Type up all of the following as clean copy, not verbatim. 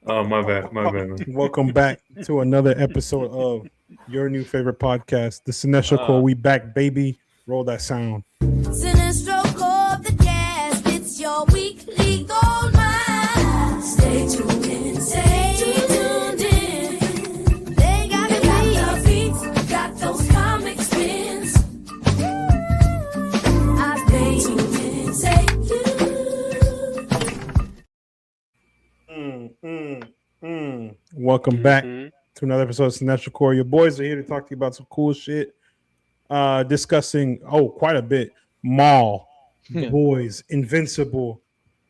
Oh, my bad, man. Welcome back to another episode of your new favorite podcast, the Cinestro Core. We back, baby. Roll that sound. Cinestro Core, the cast. It's your weekly gold mine. Stay tuned in. Stay tuned in. They got the beats, got those comic spins. I stay tuned in. Stay tuned. Welcome back to another episode of Cinestro Core. Your boys are here to talk to you about some cool shit. Discussing quite a bit. Maul, The Boys, Invincible,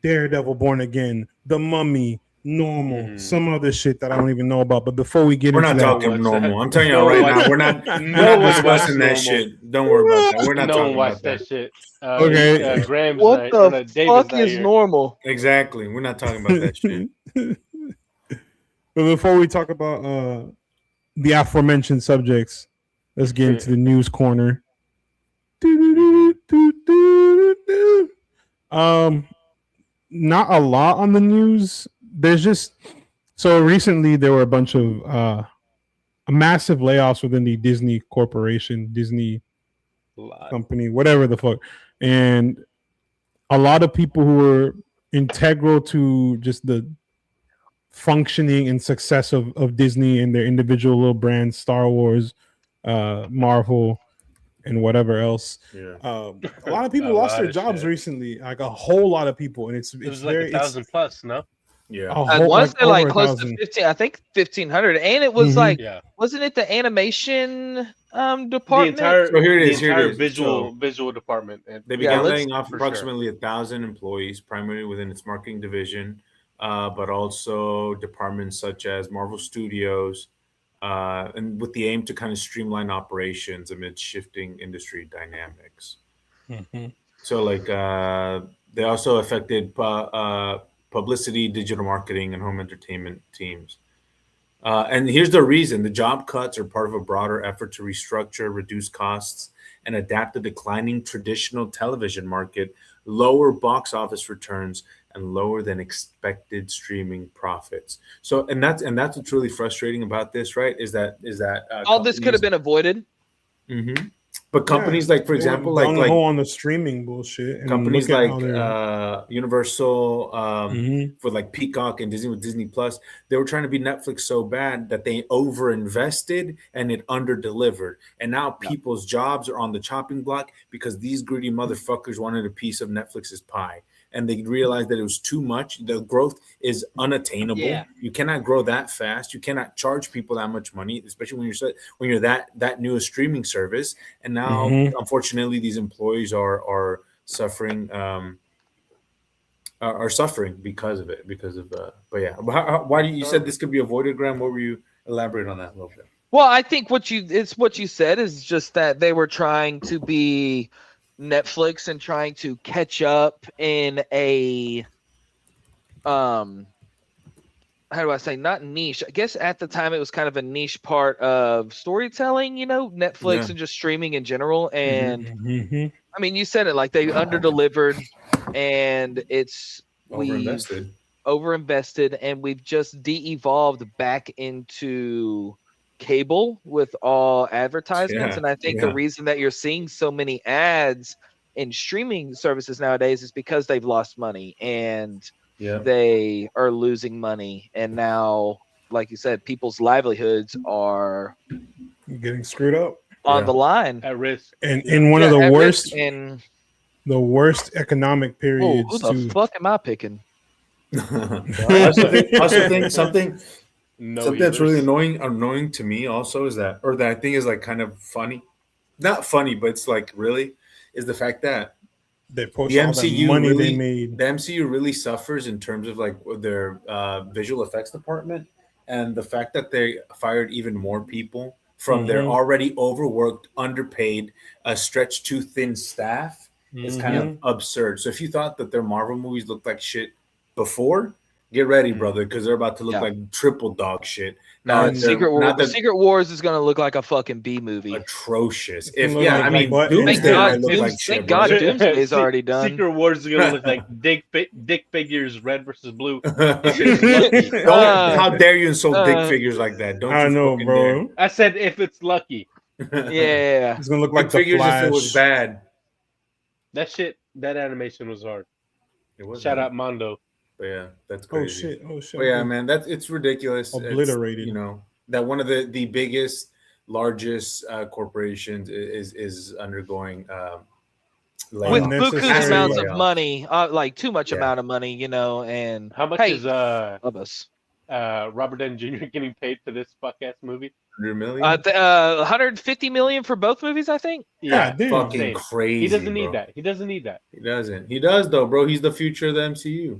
Daredevil, Born Again, The Mummy, Normal, some other shit that I don't even know about. But before we get We're into not that, talking normal. I'm telling y'all right now, we're not discussing that shit. Don't worry about that. We're not talking about that shit. Okay. Graham's What right, the David's fuck not is here. normal? Exactly. We're not talking about that shit. But before we talk about the aforementioned subjects, let's get into the news corner. Not a lot on the news. There's just so recently there were a bunch of massive layoffs within the Disney corporation, Disney company, whatever the fuck, and a lot of people who were integral to just the functioning and success of Disney and their individual little brands, Star Wars, Marvel, and whatever else. Yeah. A lot of people lost their jobs recently, like a whole lot of people, and it's It was very, like 1,000 plus, no? Yeah. I want to say like over close 1,000. to 15. I think 1,500, and it was like, Yeah. wasn't it the animation The department? entire, So here it the is, here it entire is. visual department. And They began let's- laying off for approximately 1,000 employees, primarily within its marketing division, but also departments such as Marvel Studios, and with the aim to kind of streamline operations amid shifting industry dynamics. So, like, they also affected publicity, digital marketing, and home entertainment teams. And here's the reason: the job cuts are part of a broader effort to restructure, reduce costs, and adapt the declining traditional television market, lower box office returns, and lower than expected streaming profits. So, and that's what's really frustrating about this, right? Is that All this could have been avoided. Mm-hmm. But companies like, for example, like on the streaming bullshit, and companies look at like how they're- Universal, Mhm. for like Peacock and Disney with Disney Plus, they were trying to be Netflix so bad that they overinvested and it underdelivered. And now people's jobs are on the chopping block because these greedy motherfuckers wanted a piece of Netflix's pie. And they realized that it was too much. The growth is unattainable. Yeah. You cannot grow that fast. You cannot charge people that much money, especially when you're that new a streaming service. And now, unfortunately, these employees are suffering because of it. But yeah, why do you said this could be avoided, Graham? What were you elaborate on that a little bit? Well, I think what you said is just that they were trying to be Netflix and trying to catch up in a how do I say, not niche, I guess at the time it was kind of a niche part of storytelling, Netflix and just streaming in general. And I mean, you said it, like they underdelivered, and overinvested, and we've just de-evolved back into cable with all advertisements. And I think the reason that you're seeing so many ads in streaming services nowadays is because they've lost money and they are losing money, and now, like you said, people's livelihoods are getting screwed up on the line, at risk, and in one of the worst and the worst economic periods. Who the fuck am I picking? I also think something that's really annoying to me also is that I think is like kind of funny, not funny, but it's like really is the fact that they post the all MCU that money really, they made. The MCU really suffers in terms of like their visual effects department, and the fact that they fired even more people from their already overworked, underpaid, stretched too thin staff is kind of absurd. So if you thought that their Marvel movies looked like shit before, Get ready, brother, because they're about to look Yeah. like triple dog shit. No, And Secret Wars is gonna look like a fucking B movie. atrocious. It's gonna If look yeah, like I mean, butt Doomsday and might hair. look like shit. Thank God brother. Doomsday is already done. Secret Wars is gonna look like dick figures, red versus blue. How dare you insult dick figures like that? Don't I you know, fucking bro. I said if it's lucky. dare. Yeah. It's gonna look Dick like the figures Flash. if it was bad. That animation was hard. It was Shout bad. out Mondo. But yeah, that's Oh crazy. shit! Oh shit! But yeah, man, it's ridiculous. It's, Obliterated. you know, that one of the biggest, largest corporations is undergoing With layoffs. Unnecessary bukus amounts of layoffs. money, like too much Yeah. amount of money, you know, and How much hey, is of us. Robert Downey Jr. getting paid for this fuck ass movie? 100 million. 150 million for both movies, I think. Yeah, damn. Fucking insane. crazy. He doesn't need bro. that. He doesn't need that. He doesn't. He does though, bro. He's the future of the MCU.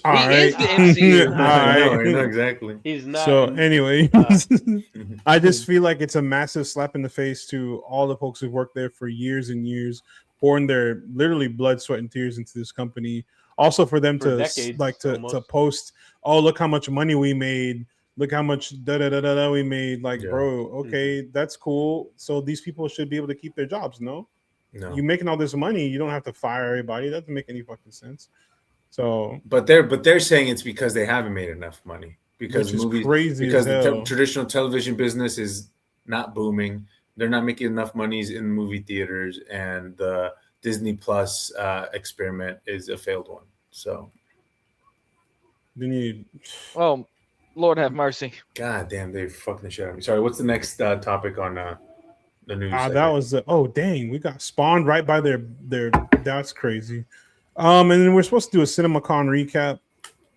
All He is right. the MCU. All I know right. exactly. He's not. So anyway, Mhm. I just feel like it's a massive slap in the face to all the folks who've worked there for years and years, pouring their literally blood, sweat, and tears into this company. Also for them For to decades, to almost. post, oh look how much money we made, look how much da da da da da we made. Like, Yeah. bro, okay, that's cool. So these people should be able to keep their jobs. No, No. you making all this money, you don't have to fire everybody. That doesn't make any fucking sense. So But they're saying it's because they haven't made enough money because which is movies crazy because as the hell. traditional television business is not booming. They're not making enough monies in movie theaters, and the Disney Plus experiment is a failed one. So, They need Oh, Lord have mercy. god damn, they fucking the shit out of me. Sorry, what's the next topic on the news? that segment? was oh dang, we got spawned right by their that's crazy. And then we're supposed to do a CinemaCon recap,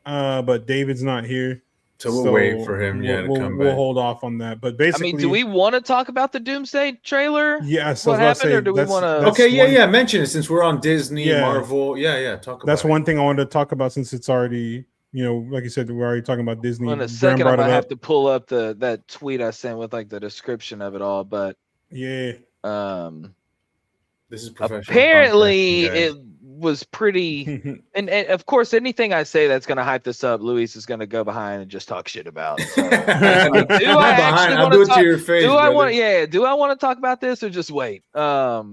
but David's not here. So we'll wait for him, to come We'll back. hold off on that. But I basically, mean, do we want to talk about the Doomsday trailer? Yes, what I was happened, or do we that's- wanna- that's Okay, one- yeah, mention it since we're on Disney, Yeah. Marvel. Yeah, talk about That's it. one thing I wanted to talk about since it's already, like you said, we're already talking about Disney. Well, in a Graham second, I'm brought gonna it have up. to pull up that tweet I sent with like the description of it all. But Yeah, This is professional. apparently, podcasting, guys. it was pretty. And of course, anything I say that's gonna hype this up, Luis is gonna go behind and just talk shit about. So, I'm do not I behind. actually I'll want do to it to talk? your face. Do I brother. want? Yeah. Do I want to talk about this or just wait? But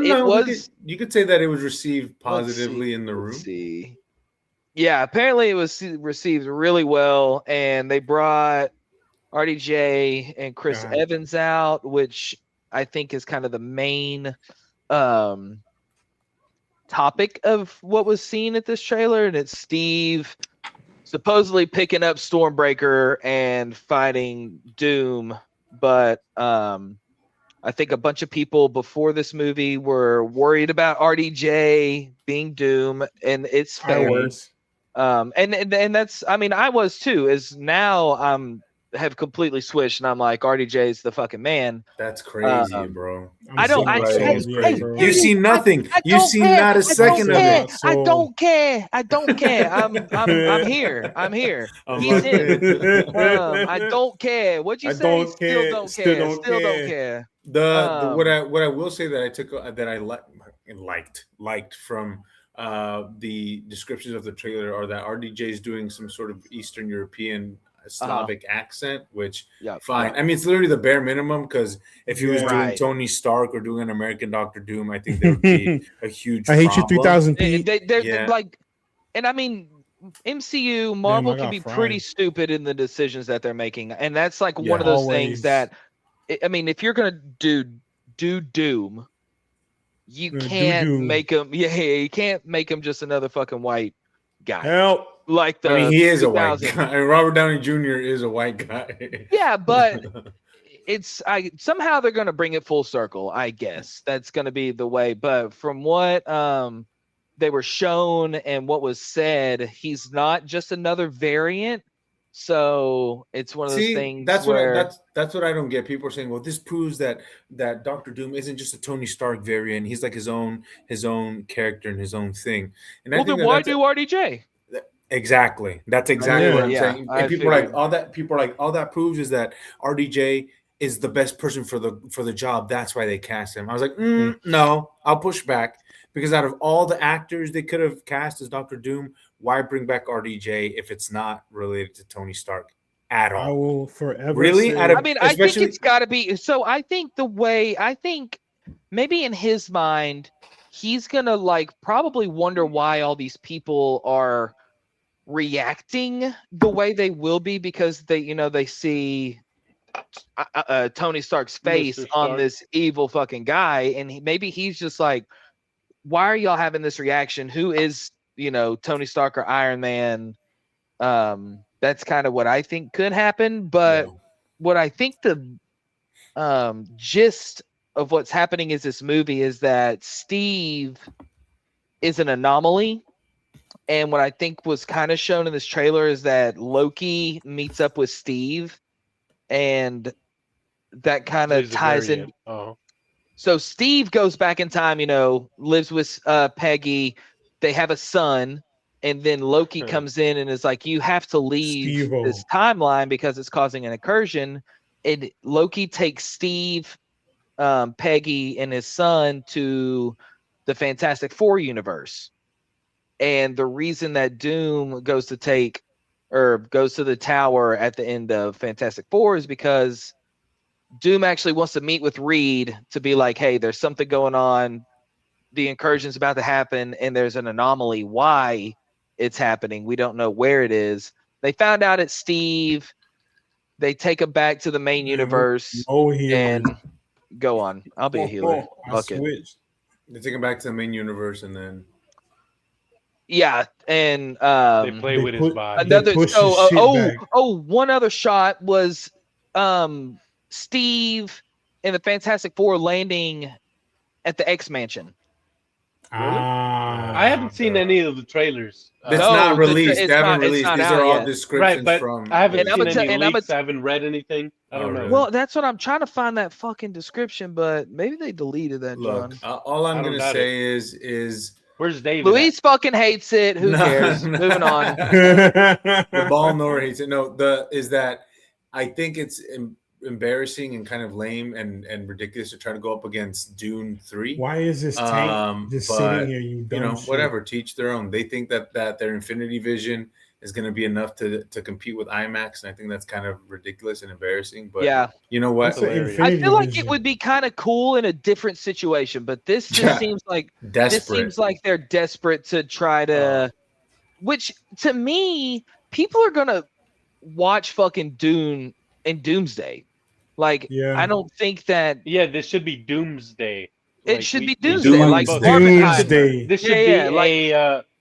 it was. You could say that it was received Let's positively see, in the room. let's see. Yeah, apparently it was received really well, and they brought RDJ and Chris God. Evans out, which I think is kind of the main topic of what was seen at this trailer, and it's Steve supposedly picking up Stormbreaker and fighting Doom, but I think a bunch of people before this movie were worried about RDJ being Doom, and it's I fair. was. And that's, I mean, I was too. Is now have completely switched, and I'm like, RDJ is the fucking man. That's crazy, bro. I don't. I'm I, so Right, hey, it's yeah, crazy. bro. You see nothing. I You don't see care. not a I second don't of care. it. So- I don't care. I don't care. I'm here. I'm here. He's in. I don't care. What'd you I say? don't Still care. don't Still care. don't Still don't care. care. The what I will say that I took that I liked from the descriptions of the trailer are that RDJ is doing some sort of Eastern European Slavic accent, which Yeah. fine. I mean, it's literally the bare minimum because if he was Yeah. doing Right. Tony Stark or doing an American Doctor Doom, I think there would be a huge. I hate you, problem. 3000 They're Pete. Yeah. like, and I mean, MCU Marvel I can got be fried. pretty stupid in the decisions that they're making, and that's like Yeah. one of those Always. things that, I mean, if you're gonna do Doom, you Do can't Doom. make him. Yeah, you can't make him just another fucking white guy Help. like the. I mean, he is a white 2000. guy. And Robert Downey Jr. is a white guy. Yeah, but it's somehow they're gonna bring it full circle. I guess that's gonna be the way. But from what they were shown and what was said, he's not just another variant. So it's one of those See, things that's where what that's what I don't get. People are saying, "Well, this proves that Doctor Doom isn't just a Tony Stark variant. He's like his own character and his own thing." And I well, think then why do RDJ? exactly. That's exactly Yeah. what I'm Yeah, saying. I And people are like, figured. all that. People are like, all that proves is that RDJ is the best person for the job. That's why they cast him. I was like, no, I'll push back Because out of all the actors they could have cast as Doctor Doom, why bring back RDJ if it's not related to Tony Stark at I all? will forever Really? say- Out of- I mean, I think especially- it's got to be. So I think maybe in his mind, he's gonna like probably wonder why all these people are reacting the way they will be because they see Tony Stark's face Mr. on Stark. this evil fucking guy, and maybe he's just like, why are y'all having this reaction? Who is Tony Stark or Iron Man? That's kind of what I think could happen, but Yeah. what I think the gist of what's happening is this movie is that Steve is an anomaly. And what I think was kind of shown in this trailer is that Loki meets up with Steve, and that kind of He's a ties in. variant. Oh, So Steve goes back in time, lives with Peggy. They have a son, and then Loki comes in and is like, "You have to leave Steve-O. this timeline because it's causing an incursion." And Loki takes Steve, Peggy, and his son to the Fantastic Four universe. And the reason that Doom goes to the tower at the end of Fantastic Four is because Doom actually wants to meet with Reed to be like, hey, there's something going on. The incursion's about to happen, and there's an anomaly. Why it's happening? We don't know where it is. They found out it's Steve. They take him back to the main universe Oh, he and go on. I'll be a healer. I Fuck it. switched. They take him back to the main universe, and then Yeah, and they play they with his put body. another- push his shit back. one other shot was Steve and the Fantastic Four landing at the X Mansion. Ah, I haven't seen any of the trailers. it's No, not it's- released. it's They haven't not- it's released. not These out are all yet. descriptions Right, but from. I haven't And seen I'ma any tell- leaks. I haven't read anything. I don't Oh, know. really? Well, that's what I'm trying to find that fucking description, but maybe they deleted that, Look, John. all I'm I don't gonna doubt say is Where's David? Luis fucking hates it. Who No, cares? no. Moving on. the ball nor hates it. No, is that I think it's embarrassing and kind of lame and ridiculous to try to go up against Dune 3. Why is this tank just but, sitting here? You dumb shit? whatever, teach their own. They think that their Infinity Vision is going to be enough to compete with IMAX, and I think that's kind of ridiculous and embarrassing. But Yeah, you know what? That's an hilarious. I Infinity feel like Vision. it would be kind of cool in a different situation, but this just Yeah. seems like Desperate. they're desperate to try to. Which to me, people are gonna watch fucking Dune and Doomsday. Like, Yeah. I don't think that Yeah, this should be Doomsday. it should be we- Doomsday. Like Doomsday. Barbenheimer. Doomsday. This should Yeah, be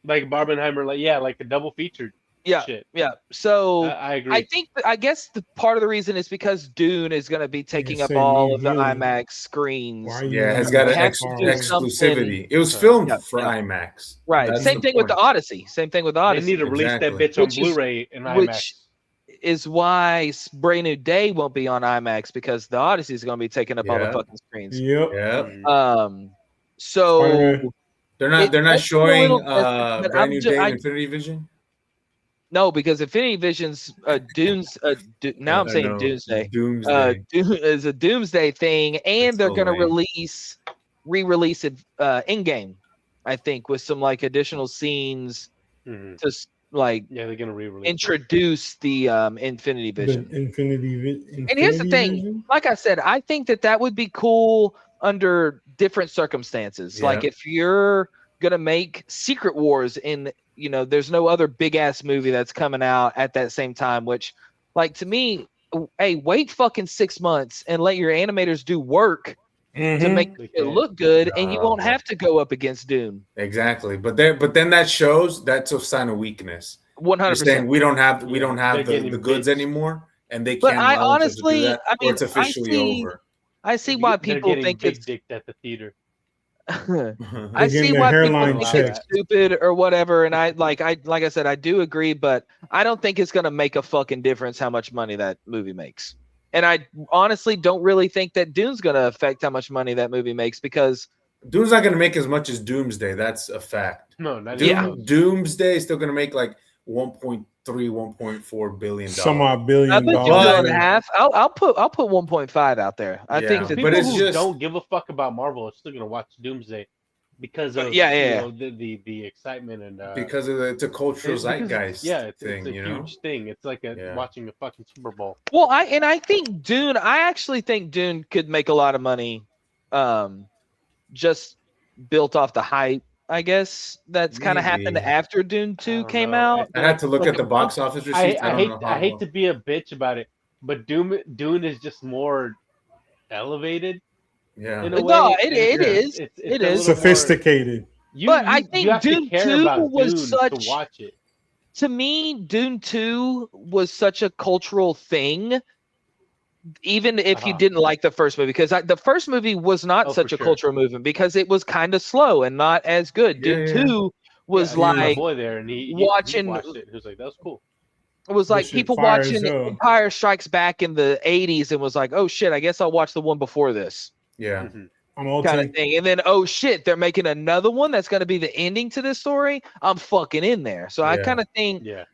like Barbenheimer, like a double featured Yeah, shit. yeah. So I agree. I think I guess the part of the reason is because Dune is going to be taking Yeah, up say all me of the healing. IMAX screens. Why are you Yeah, it's having got an that has to far do away? exclusivity. It was filmed Yeah, for yeah. IMAX. Right. That's Same the thing with the point. Odyssey. Same thing with they Odyssey. need to release Exactly. that bitch on Which is- Blu-ray and IMAX. which is why Brand New Day won't be on IMAX because the Odyssey is going to be taking up all the Yeah. fucking screens. Yep. Yeah, So Spider-Man. they're It not makes me a showing little desperate, but Brand I'm New ju- Day I- and Infinity Vision. no, because Infinity Vision's Dune's. Now I'm I saying know. Doomsday. Doomsday. Is a Doomsday thing, and That's they're so going to lame. re-release it in game, I think, with some like additional scenes Mhm. to like Yeah, they're gonna re-release. introduce the Infinity Vision. The Infinity And here's the thing, Vision? like I said, I think that would be cool under different circumstances. Yeah. Like if you're gonna make Secret Wars in, there's no other big ass movie that's coming out at that same time. Which, like to me, hey, wait fucking 6 months and let your animators do work to Mhm. make They it can. look good, and you No. won't have to go up against Doom. Exactly, but then that shows that's a sign of weakness. You're 100%. saying we don't have they're the getting goods bits. anymore, and they But can't. I allow themselves to do honestly- that, I or mean, it's I officially see- over. I see why They're people getting think big it's. dicked at the theater. I They're see getting their why people hairline think checked. it's stupid or whatever, and I like I said, I do agree, but I don't think it's gonna make a fucking difference how much money that movie makes. And I honestly don't really think that Dune's gonna affect how much money that movie makes because Doom's not going to make as much as Doomsday. That's a fact. No, not Doom, Yeah. even. Doomsday is still going to make like 1.3, 1.4 billion Some dollars. odd billion I bet you dollars. But- 1.5. I'll put 1.5 out there. I Yeah, think that but People it's who just- don't give a fuck about Marvel are still gonna watch Doomsday. because of Yeah. the excitement and because of it's a cultural it's because zeitgeist it's thing, a you know. huge thing. It's like watching a fucking Super Bowl. Well, I think Dune. I actually think Dune could make a lot of money, just built off the hype. I guess that's kind of happened Maybe. after Dune I 2 don't came know. out. I had to look Like, at the box office receipts. I don't know how I hate well. to be a bitch about it, but Dune is just more elevated Yeah. in a way. No, it Yeah. is. It's It a is. little Sophisticated. But I think you have Dune to care 2 about was Dune such- to watch it. To me, Dune 2 was such a cultural thing, even if you didn't like the first movie, because the first movie was not Oh, such for a sure. cultural movement because it was kind of slow and not as good. Yeah, Dune 2 was Yeah, I knew my like boy there, and he watching- watched it. He was like, "That was cool." it was That like shit people fire as watching hell. Empire Strikes Back in the 80s and was like, oh shit, I guess I'll watch the one before this. Yeah. Mhm. I'm all Kind of take. thing. And then, oh shit, they're making another one that's going to be the ending to this story. I'm fucking in there. So I Yeah. kind of think, Yeah,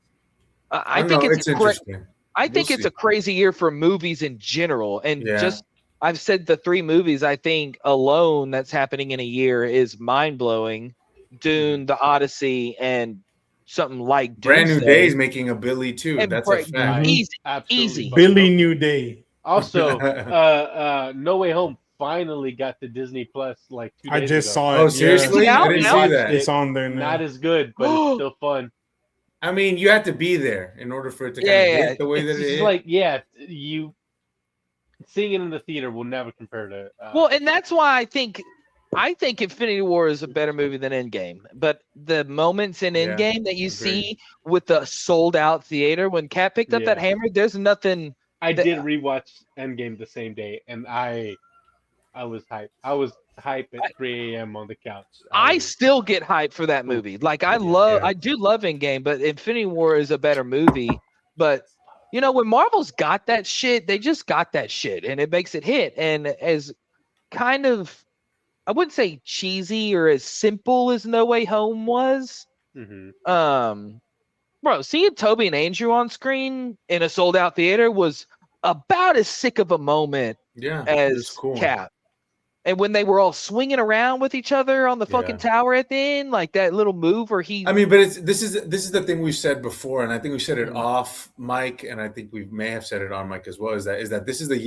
I don't think know, it's interesting. I think We'll it's see. a crazy year for movies in general. And Yeah. just, I've said the 3 movies I think alone that's happening in a year is mind blowing. Dune, The Odyssey, and something like Brand New Doomsday. Day is making a Billy too. And That's a break- fact. Easy. absolutely. Easy. fucking Billy dope. New Day. Also, No Way Home finally got the Disney Plus like 2 days I just ago. saw it. Oh, yeah. seriously? Yeah. I didn't Yeah. see that. It's on there now. Not as good, but it's still fun. I mean, you have to be there in order for it to kind Yeah, of yeah. hit the way that It's it just is. like you seeing it in the theater will never compare to. Well, and that's why I think Infinity War is a better movie than Endgame. But the moments in Yeah, Endgame that you agreed. see with the sold out theater when Cat picked up that Yeah. hammer, there's nothing. I the- did rewatch Endgame the same day, and I was hyped. I was hyped at 3 a.m. on the couch. I still get hyped for that movie. Like I do love Endgame, but Infinity War is a better movie. But you know, when Marvel's got that shit, they just got that shit, and it makes it hit. And as kind of, I wouldn't say cheesy or as simple as No Way Home was. Mhm. Bro, seeing Toby and Andrew on screen in a sold out theater was about as sick of a moment Yeah, it was as cool. Cap. And when they were all swinging around with each other on the fucking tower at the end, like that little move where he. I mean, but this is the thing we've said before, and I think we said it Mhm. off mic, and I think we may have said it on mic as well. Is that this is the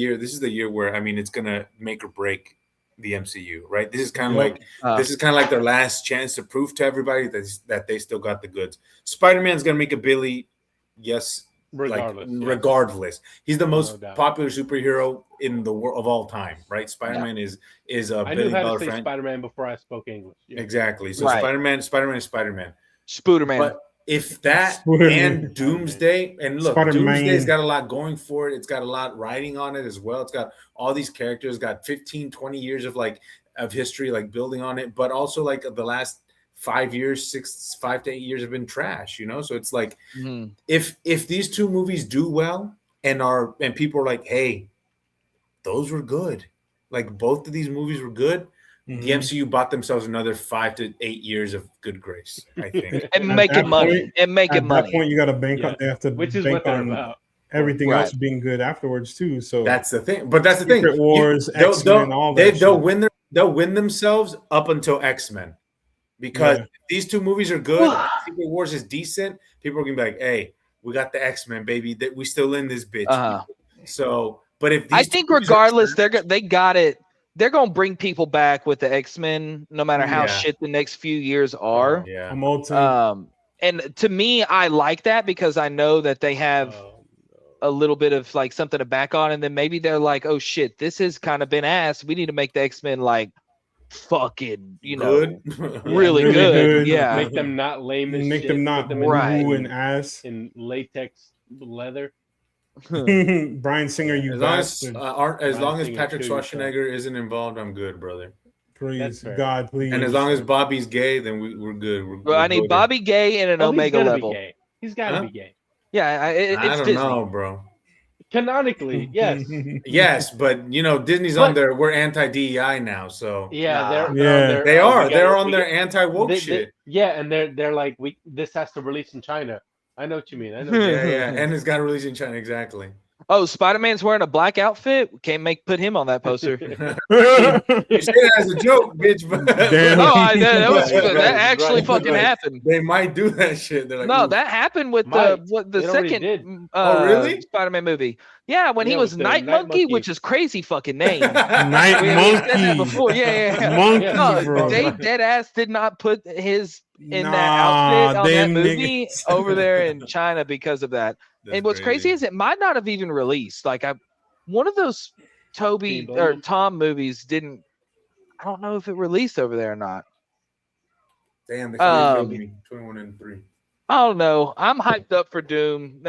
year where, I mean, it's gonna make or break the MCU, right? This is kind of Yep. like their last chance to prove to everybody that they still got the goods. Spider-Man's gonna make a Billy, yes, regardless. He's the most doubt. popular superhero in the world of all time, right? Spider-Man is a I knew billion how dollar to say franchise. Spider-Man before I spoke English. Yeah. Exactly. So Right. Spider-Man is Spider-Man. Spooderman. But if that Spider-Man. and Doomsday, and look, Spider-Man. Doomsday's got a lot going for it. It's got a lot riding on it as well. It's got all these characters, got 15, 20 years of history, like building on it, but also like the last 5 to 8 years have been trash, you know? So it's like, Mhm. if these 2 movies do well and people are like, hey, those were good. Like both of these movies were good. Mhm. The MCU bought themselves another 5 to 8 years of good grace, I think. And At making that money. point- And making At that money. point, you got to bank on. Yeah. They have to Which is bank what they're on about. everything Right. else being good afterwards too. So That's the thing. But that's the thing. Secret Wars, X-Men, all that they'll shit. win themselves up until X-Men. Because Yeah. if these 2 movies are good, Secret Wars is decent, people are gonna be like, hey, we got the X-Men, baby. That we still in this bitch. Uh-huh. So, but if I these think 2 movies are regardless, trash- they got it. They're gonna bring people back with the X-Men, no matter how Yeah. shit the next few years are. yeah. I'm all take. And to me, I like that because I know that they have Oh, a little bit of like something to back on, and then maybe they're like, oh shit, this has kind of been ass. We need to make the X-Men like fucking, you know, Good. really, Really good. good. Yeah. make them not lame as Make shit, them not put woo Right. and ass. in latex leather. Brian Singer, you As long bastard. as long as Singer, Patrick kill yourself. Schwarzenegger isn't involved, I'm good, brother. Please, That's fair. God, please. And as long as Bobby's gay, then we're good. Well, I need good. Bobby Gay in an Oh, he's Omega gotta level. Be gay. He's got to Huh? be gay. Yeah, I it's don't Disney. know, bro. Canonically, yes. Yes, but you know, Disney's on their we're anti-DEI now, so Yeah, Nah. they're Yeah. on their, they are. we They're gotta- on we their get- anti-woke they- shit. Yeah, and they're like, this has to release in China. I know what you mean. I know. Yeah, yeah, and it's got to release in China exactly. Oh, Spider-Man's wearing a black outfit. We can't put him on that poster. You say that as a joke, bitch. But Damn. No, that Right, actually right, fucking right. happened. they might do that shit. They're like, No, "Ooh." that happened with Might. the It already second did. Oh, really? Spider-Man movie. Yeah, when he Yeah, was with the Night Night Monkey, Monkey. which is crazy fucking name. Night We Monkey. said that before. Yeah. Monkey, No, bro. they dead ass did not put his in that Nah, outfit on that them movie niggas. over there in China because of that. That's And what's crazy is it might not have even released. Like one of those Toby Steamboat. or Tom movies didn't. I don't know if it released over there or not. Damn, they finally killed Um, me. 21 and 3. I don't know. I'm hyped up for Doom.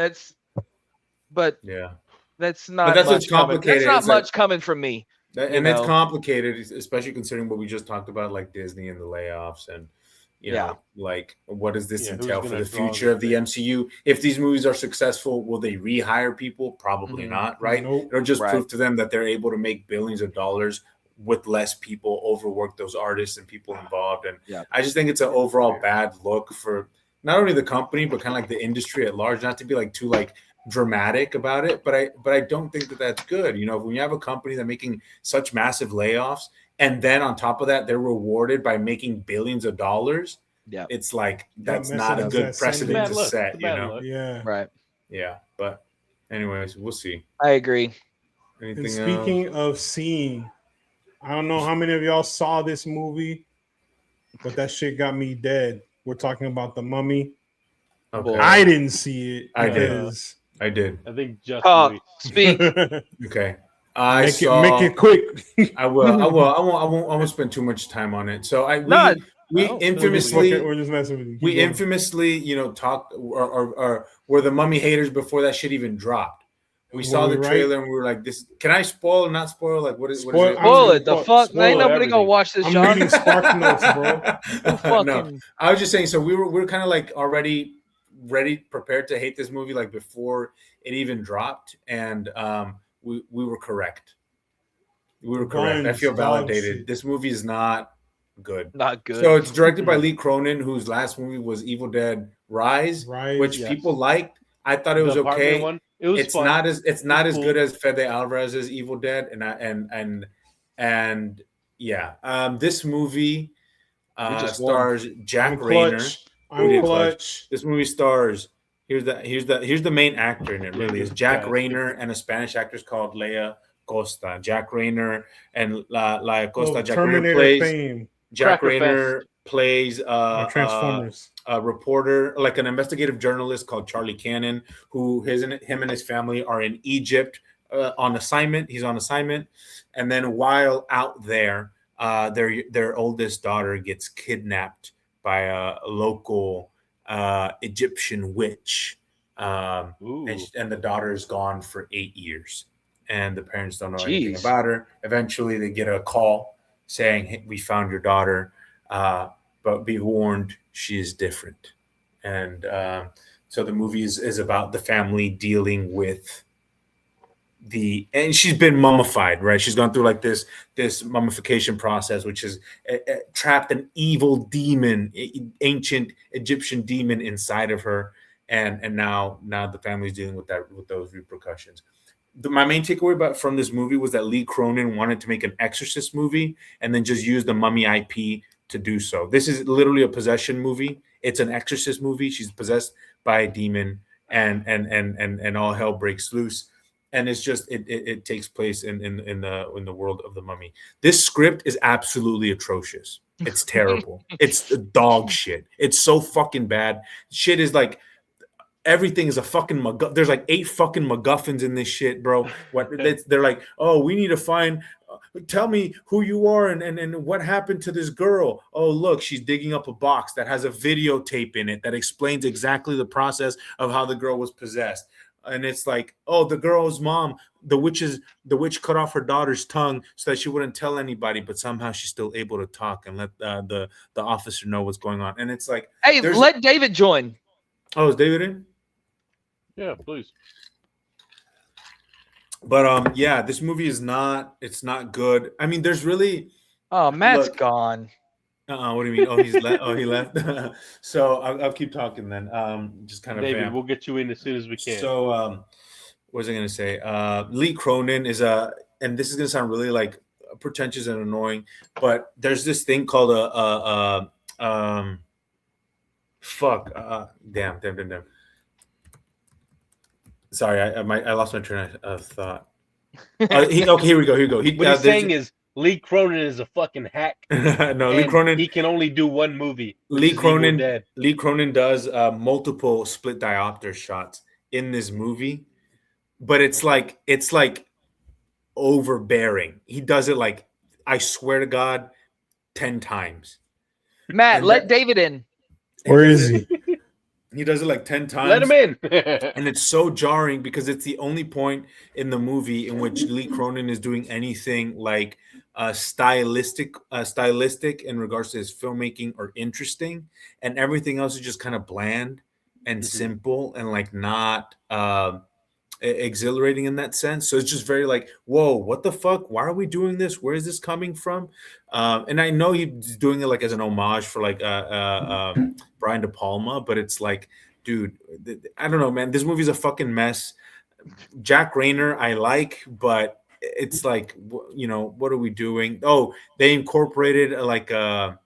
But Yeah. that's not. that's much what's coming. complicated. That's not It's like- much coming from me. And You it's know. complicated, especially considering what we just talked about, like Disney and the layoffs, and you Yeah. know, like what does this Yeah, who's entail for gonna the draw future of this the thing? MCU? If these movies are successful, will they rehire people? Probably Mhm. not, right? Nope. It'll just Right. prove to them that they're able to make billions of dollars with less people, overwork those artists and people involved. And Yeah. I just think it's an overall bad look for not only the company but kind of like the industry at large. Not to be like too like dramatic about it, but I don't think that that's good. You know, when you have a company that's making such massive layoffs, and then on top of that, they're rewarded by making billions of dollars. Yeah. It's like that's messes not a up good that precedent sentiment. to Bad look. set. It's a You bad know, look. Yeah. Right. yeah. But anyways, we'll see. I agree. Anything And else? speaking of seeing, I don't know how many of y'all saw this movie, but that shit got me dead. We're talking about The Mummy. Okay, I didn't see it I did. because I did. I think just Talk. we- Speak. Okay, I make saw. it quick. I will. I will. I won't spend too much time on it. So we No, we no. infamously We're just messing with you. Keep we going. infamously talked or were the Mummy haters before that shit even dropped. We Were saw we the right? trailer and we were like, "This can I spoil or not spoil? Like, what is Spoil- it?" I'm Spoil gonna it. The fuck- fuck? spoil Ain't nobody everything. gonna watch this, I'm John. reading Spark Notes, bro. Who fucking? No, I was just saying. So we were kind of like already ready, prepared to hate this movie like before it even dropped, and we were correct. We were correct. I Buns, feel dog validated. shit. This movie is not good. Not good. So it's directed by Lee Cronin, whose last movie was Evil Dead Rise, Rise, which yes. people liked. I thought it was the apartment okay. One, it was It's fun. not as was cool. good as Fede Alvarez's Evil Dead, and yeah. This movie just won. stars Jack I'm Rayner. clutch. We I'm did clutch. This movie stars here's the main actor in it. Really is Jack Rayner and a Spanish actress called Leia Costa. Jack Rayner and La Costa. Oh, Jack Rayner Terminator plays fame. Jack Cracker Rayner plays Transformers. a reporter, like an investigative journalist called Charlie Cannon, who him and his family are in Egypt on assignment. He's on assignment, and then while out there, their oldest daughter gets kidnapped by a local Egyptian witch, Ooh. and the daughter is gone for 8 years, and the parents don't know anything Jeez. about her. Eventually, they get a call saying, "Hey, we found your daughter, but be warned, she is different." And so the movie is about the family dealing with and she's been mummified, right? She's gone through like this mummification process, which is trapped an evil demon, ancient Egyptian demon inside of her, and now the family's dealing with those repercussions. My main takeaway from this movie was that Lee Cronin wanted to make an Exorcist movie and then just use the Mummy IP to do so. This is literally a possession movie. It's an Exorcist movie. She's possessed by a demon, and all hell breaks loose. And it's just it takes place in the world of the Mummy. This script is absolutely atrocious. It's terrible. It's dog shit. It's so fucking bad. Shit is like everything is a fucking MacGuffin. There's like 8 fucking MacGuffins in this shit, bro. They're like, oh, we need to find. Tell me who you are and what happened to this girl. Oh, look, she's digging up a box that has a videotape in it that explains exactly the process of how the girl was possessed. And it's like, oh, the girl's mom, the witch cut off her daughter's tongue so that she wouldn't tell anybody, but somehow she's still able to talk and let the officer know what's going on. And it's like, Hey, let David join. oh, is David in? Yeah, please. But yeah, this movie it's not good. I mean, there's really Oh, Matt's Look. gone. what do you mean? Oh, he's left. Oh, he left. So I'll keep talking then. Just kind of David, vamp. we'll get you in as soon as we can. So what was I gonna say? Lee Cronin is and this is gonna sound really like pretentious and annoying, but there's this thing called fuck, damn. Sorry, I lost my train of thought. Okay, here we go. What he's saying is Lee Cronin is a fucking hack. No, Lee Cronin. He can only do one movie. Lee Cronin does multiple split diopter shots in this movie, but it's like overbearing. He does it like, I swear to God, 10 times. Matt, And let David in. Where is he? He does it like 10 times. Let him in. And it's so jarring because it's the only point in the movie in which Lee Cronin is doing anything like stylistic in regards to his filmmaking or interesting, and everything else is just kind of bland and simple and like not exhilarating in that sense. So it's just very like, whoa, what the fuck? Why are we doing this? Where is this coming from? And I know he's doing it like as an homage for like Brian De Palma, but it's like, dude, I don't know, man. This movie's a fucking mess. Jack Rayner, I like, but it's like, you know, what are we doing? Oh, they incorporated like a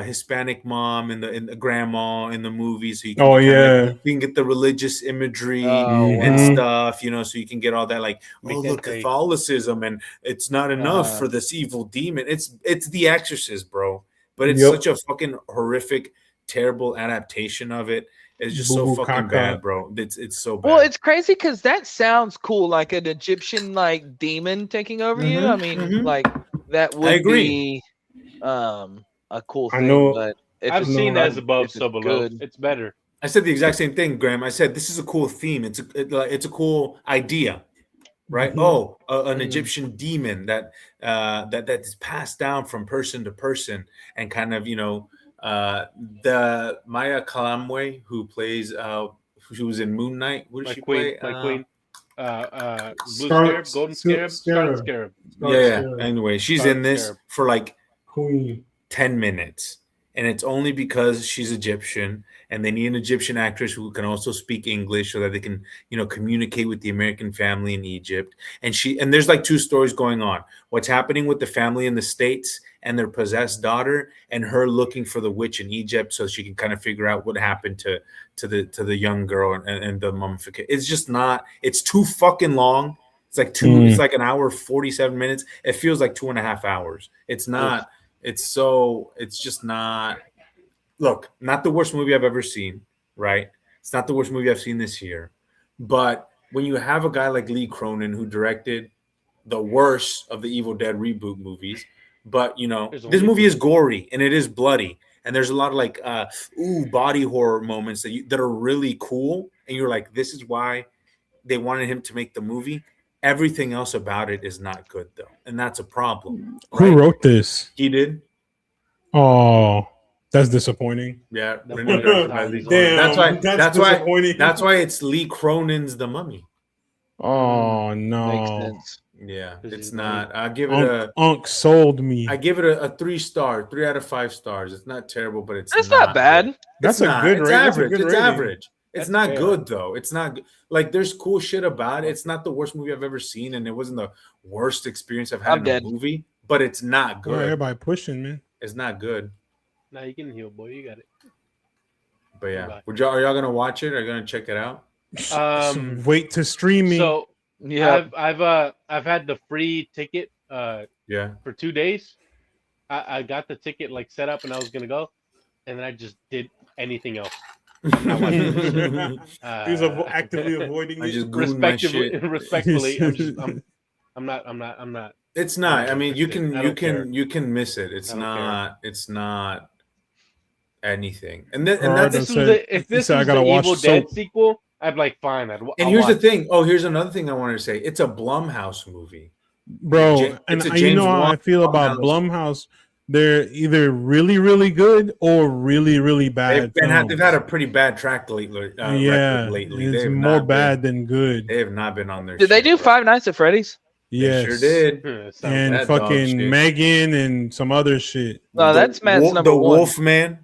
Hispanic mom and the grandma in the movie, so you can you can get the religious imagery and stuff, you know, so you can get all that like, oh, look, Catholicism, and it's not enough for this evil demon. It's The Exorcist, bro, but it's such a fucking horrific, terrible adaptation of it. It's just so fucking bad, bro. It's so bad. Well, it's crazy because that sounds cool, like an Egyptian like demon taking over you. I mean, like that would be a cool thing. I know. But I've seen as above, so below. It's better. I said the exact same thing, Graham. I said this is a cool theme. It's a cool idea, right? Oh, an Egyptian demon that is passed down from person to person, and kind of, you know, the Maya Kalamwe, who plays who was in Moon Knight. What did she play? My queen. Blue Scarab, Golden Scarab, Scarlet Scarab. Yeah. Anyway, she's in this Scarab. for like Queen. 10 minutes, and it's only because she's Egyptian and they need an Egyptian actress who can also speak English so that they can, you know, communicate with the American family in Egypt. And there's like two stories going on: what's happening with the family in the States and their possessed daughter, and her looking for the witch in Egypt so she can kind of figure out what happened to the young girl and the mummification. It's just not, it's too fucking long. It's like it's like an hour 47 minutes. It feels like 2.5 hours. It's not. It's just not. Look, not the worst movie I've ever seen, right? It's not the worst movie I've seen this year. But when you have a guy like Lee Cronin, who directed the worst of the Evil Dead reboot movies, but, you know, this movie is gory and it is bloody. And there's a lot of like, body horror moments that are really cool. And you're like, this is why they wanted him to make the movie. Everything else about it is not good, though, and that's a problem. Right? Who wrote this? He did. Oh, that's disappointing. Yeah, Damn, that's why. That's why it's Lee Cronin's The Mummy. Oh no, makes sense. Yeah, it's not. I give it Unk sold me. I give it a 3-star, 3 out of 5 stars. It's not terrible, but it's not bad. Good. That's it's a not. good It's rating. average. It's average. It's not fair. good though. It's not like there's cool shit about it. It's not the worst movie I've ever seen, and it wasn't the worst experience I've had in a movie. But it's not good. Everybody pushing, man. It's not good. Now you can heal, boy. You got it. But yeah, are y'all gonna watch it? Are you gonna check it out? Wait to stream me. So yeah, I've had the free ticket for 2 days. I got the ticket like set up and I was gonna go, and then I just did anything else. I'm not watching this shit. He's actively avoiding I it. just Googled my shit. Respectfully, I'm not. It's not. I mean, you can miss it. It's not anything. And that's If this was the Evil Dead sequel, I'd be like, fine. And here's the thing. Oh, here's another thing I wanted to say. It's a Blumhouse movie, bro. And you know how I feel about Blumhouse. They're either really, really good or really, really bad. They've had a pretty bad track lately. It's more bad than good. They have not been on their. Did they do Five Nights at Freddy's? Yes, they sure did. And fucking Megan and some other shit. No, that's Matt's number the one. Wolfman.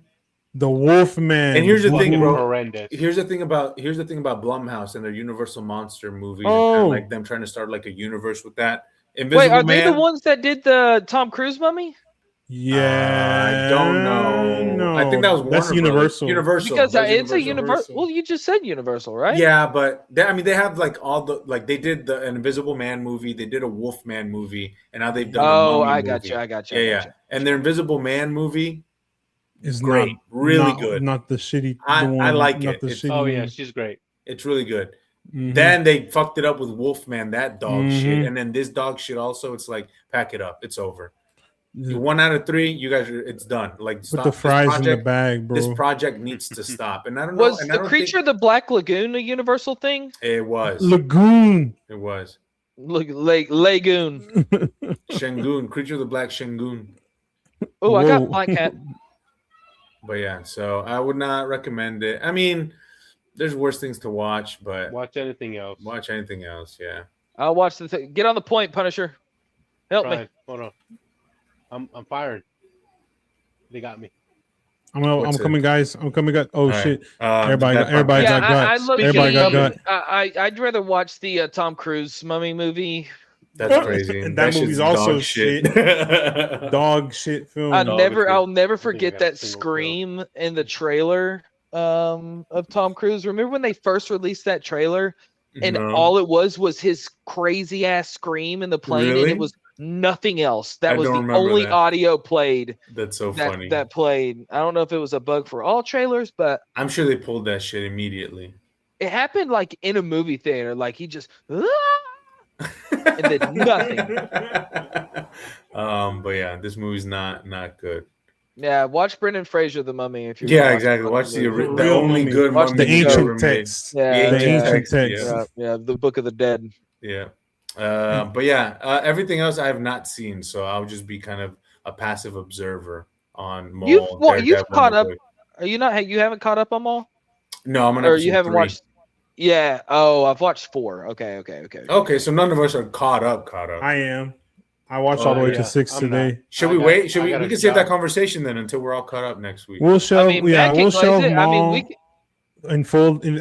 The Wolfman. And here's the thing, bro. Horrendous. Here's the thing about Blumhouse and their Universal Monster movies, and Oh. like them trying to start like a universe with that. Wait, Invisible are they Man, the ones that did the Tom Cruise mummy? Yeah, I don't know. No, I think that was that's Warner Universal. Brothers. Universal. Because That was it's a Universal. Well, you just said Universal, right? Yeah, but they have like all the like they did an Invisible Man movie, they did a Wolfman movie, and now they've done. Oh, the Mummy I got movie. you. I got you. Yeah. And their Invisible Man movie Is great, really good. Not the shitty. I the one, like not it. The It's- shitty Oh yeah, one. she's great. It's really good. Mhm. Then they fucked it up with Wolfman, that dog shit, Mhm. and then this dog shit also. It's like pack it up, it's over. Yeah. 1 out of 3, you guys are. It's done. Like Put stop. the This fries in the project- bag, bro. This project needs to stop. And I don't know. Was and I the don't Creature of the Black Lagoon a Universal thing? Think it was. Lagoon. It was. Lagoon. Shengun, Creature of the Black Shengun. Oh, I Whoa. got Black Cat. But yeah, so I would not recommend it. I mean, there's worse things to watch, but Watch anything else. watch anything else. Yeah. I'll watch the thing. Get on the point, Punisher. Help me. Brian, hold on. I'm fired. They got me. I'm What's it? coming, guys. I'm coming, guys. Oh All right. shit! Everybody got Yeah, guts. looked Everybody at got it. guts. I'd rather watch the Tom Cruise mummy movie. That's crazy. And that movie's shit's also dog shit. Dog shit film. I'll never got forget a that single scream in the trailer of Tom Cruise. Remember when they first released that trailer and No. all it was his crazy ass scream in the plane and Really? it was nothing else. That I was don't the remember only that. audio played That's so funny. that played. I don't know if it was a bug for all trailers, but I'm sure they pulled that shit immediately. it happened like in a movie theater. Like he just and then nothing. But yeah, this movie's not good. Yeah, watch Brendan Fraser, The Mummy. If you're Yeah, gonna exactly. Watch the Real only mummy. good Watch mummy the he's ever ancient made. text. Yeah, The ancient text. Yeah, the Book of the Dead. Yeah. But yeah, everything else I have not seen, so I'll just be kind of a passive observer on Maul. You've Daredevil, caught up. Boy. Are you not? You haven't caught up on Maul, No, I'm on or episode you haven't 3. watched? Yeah. Oh, I've watched 4. Okay. Okay, so none of us are caught up. I am. I watched all the way yeah. to 6 I'm today. Should I we got- wait? Should I we? got We a can save that job. conversation then until we're all caught up next week. We'll show. I mean, yeah, Matt we'll can show glaze it. Maul. I mean,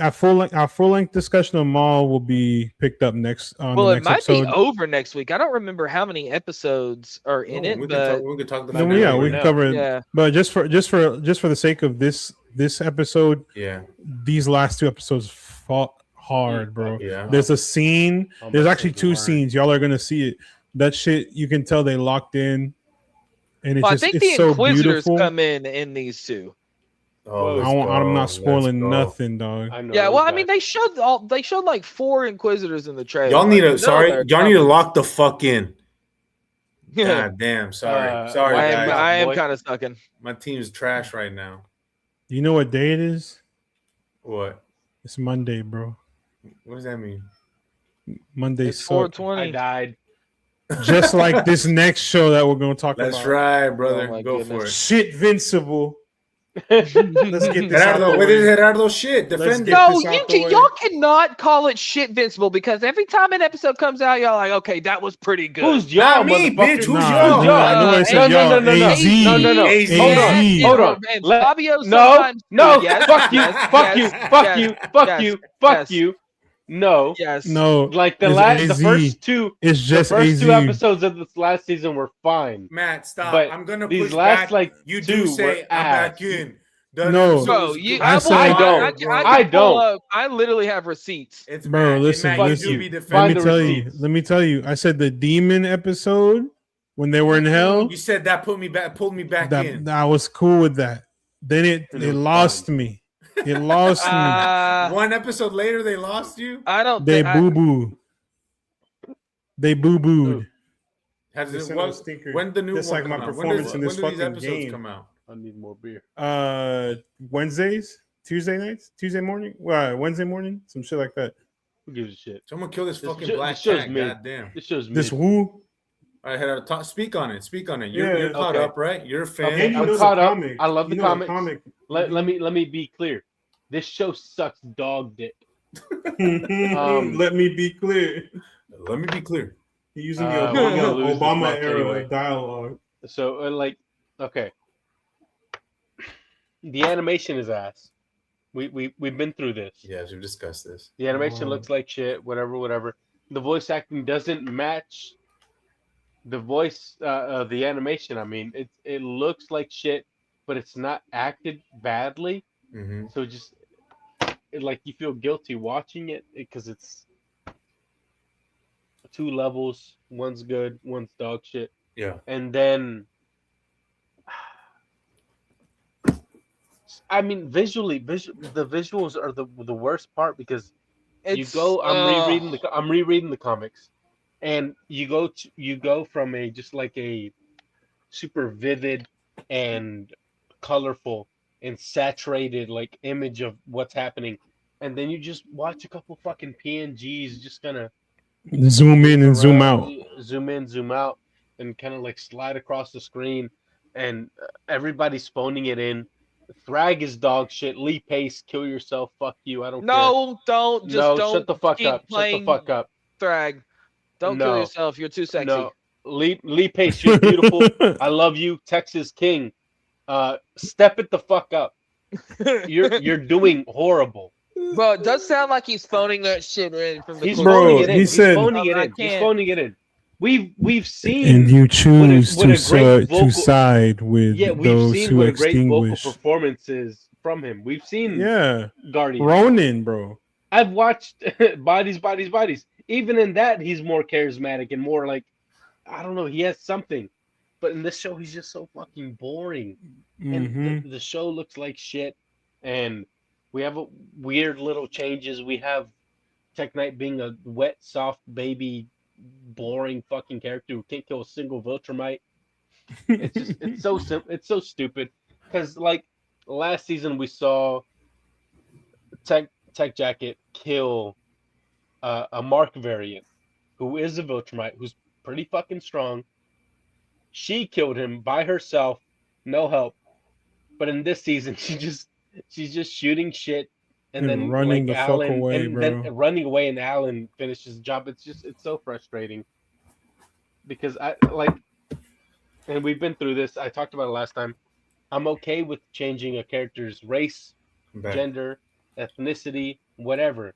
our full discussion of Maul will be picked up next on well, the it next might episode. be over next week. I don't remember how many episodes are in it, we but can talk the Then finale yeah, right we now. can cover it. yeah. But just for the sake of this episode, Yeah, these last 2 episodes fought hard, bro. yeah. There's a scene. Oh, There's my actually God, 2 Lord. scenes. Y'all are gonna see it. That shit, you can tell they locked in, and it's Well, I just think it's the so Inquisitors beautiful. come in these 2. Oh, let's I'm go, not let's spoiling go. nothing, dog. I know Yeah. those Well, I guys. mean, they showed like 4 Inquisitors in the trailer. Y'all need Like, to y'all need to they're lock the fuck in. coming. God damn, sorry, Uh, sorry I guys. am boy. kind of stuck in. My team's trash right now. You know what day it is? What? It's Monday, bro. What does that mean? Monday. It's suck. 420. I died. Just like this next show that we're gonna talk That's about. right, brother. Oh my Go goodness. for it. Shit, Vincible. Let's get this out Gerardo, the what way. is Gerardo shit? Let's Defend get it. No, this out the way. y'all cannot call it shit Invincible because every time an episode comes out, y'all like, okay, that was pretty good. Who's y'all, Not me, motherfucker? bitch. Who's Nah, y'all? no, I know I said No, no, y'all. no, no, no. AZ. No, no, no. AZ. Hold on. AZ. Hold on. And Let- Fabio No, sometimes- no, Yes, fuck you, yes, fuck you, yes, fuck yes, you, fuck yes, you, fuck yes. you. No, Yes. No, like the it's AZ. first 2, It's just the first AZ. 2 episodes of this last season were fine. Matt, stop. But I'm gonna these push last, back. like, You 2 do say were I'm back ass. in. No. Bro, you, I I, said- will, I don't. I can I pull don't. up- I literally have receipts. It's Bro, Matt. listen, Matt, you listen. do be Let defending. me the tell you. receipts. Let me tell you. I said the demon episode when they were in hell. You said that pulled me back in. That I was cool with that. Then it And it was lost me. It lost me. One episode later, they lost you. I don't They think boo boo. They boo booed. Has They it, sent a sticker. when the new Just one like my come out? performance in this when do these fucking episodes game. come out? I need more beer. Wednesdays, Tuesday nights, Tuesday morning, Wednesday morning, some shit like that. Who gives a shit? Someone kill this This fucking shit- black this show's cat. mid. God damn. This show's This mid. woo. All right, Gerardo, speak on it. Speak on it. You're, Yeah, you're caught okay. up, right? You're a fan. Okay, And you I'm know the caught up. comic. I love the You know comics. Let me be clear. This show sucks dog dick. Let me be clear. Let me be clear. He's using We're the gonna lose this Obama match era anyway. dialogue. So okay. The animation is ass. We've been through this. Yes, we've discussed this. The animation looks like shit. Whatever. The voice acting doesn't match the voice of the animation. I mean, it looks like shit, but it's not acted badly. Mm-hmm. So just like you feel guilty watching it because it's 2 levels. One's good, one's dog shit. Yeah. And then, I mean, the visuals are the worst part because I'm rereading the comics, and you go from a just like a super vivid and colorful and saturated like image of what's happening, and then you just watch a couple fucking PNGs just kind of zoom in and zoom out, zoom in, zoom out, and kind of like slide across the screen, and everybody's phoning it in. Thrag is dog shit. Lee Pace, kill yourself. Fuck you. I don't care. Don't shut the fuck up. Shut the fuck up. Thrag. Don't kill yourself. You're too sexy. No. Lee Pace, you're beautiful. I love you. Texas King. Step it the fuck up. You're doing horrible. Bro, it does sound like he's phoning that shit in from the He's corner. phoning it in. He said- He's phoning it in. We've seen, and you choose what a great to side with we've those seen who what a great vocal extinguish. performances from him. We've seen Yeah, Guardian. Ronin, bro. I've watched Bodies. Even in that, he's more charismatic and more like, I don't know, he has something. But in this show, he's just so fucking boring. And the show looks like shit. And we have weird little changes. We have Tech Knight being a wet, soft baby, boring fucking character who can't kill a single Viltrumite. It's so simple. It's so stupid. Because like last season, we saw Tech Jacket kill a Mark variant who is a Viltrumite who's pretty fucking strong. She killed him by herself, no help. But in this season, she's just shooting shit and then running like the Alan, fuck away, and bro. then running away, and Alan finishes the job. It's so frustrating because and we've been through this. I talked about it last time. I'm okay with changing a character's race, gender, ethnicity, whatever.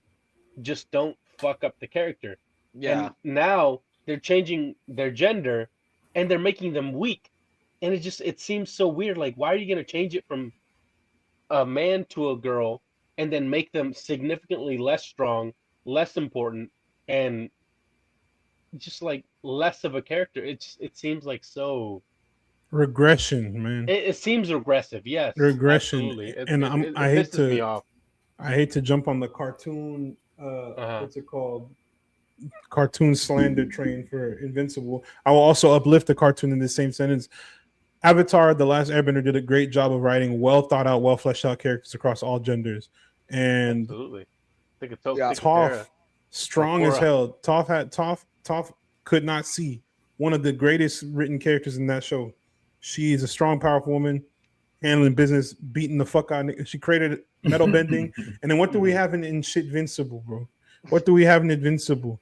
Just don't fuck up the character. Yeah. And now they're changing their gender and they're making them weak. And it seems so weird. Like, why are you going to change it from a man to a girl and then make them significantly less strong, less important, and just like less of a character? It seems like so regression, man. It seems regressive, yes. Regression. Absolutely. And I hate pisses me off. I hate to jump on the cartoon what's it called? Cartoon slander train for Invincible. I will also uplift the cartoon in the same sentence. Avatar: The Last Airbender did a great job of writing well thought out, well fleshed out characters across all genders. And Absolutely. Toph, strong as hell. Toph could not see. One of the greatest written characters in that show. She is a strong, powerful woman, handling business, beating the fuck out of. She created metal bending. And then what do we have in shit Invincible, bro? What do we have in Invincible?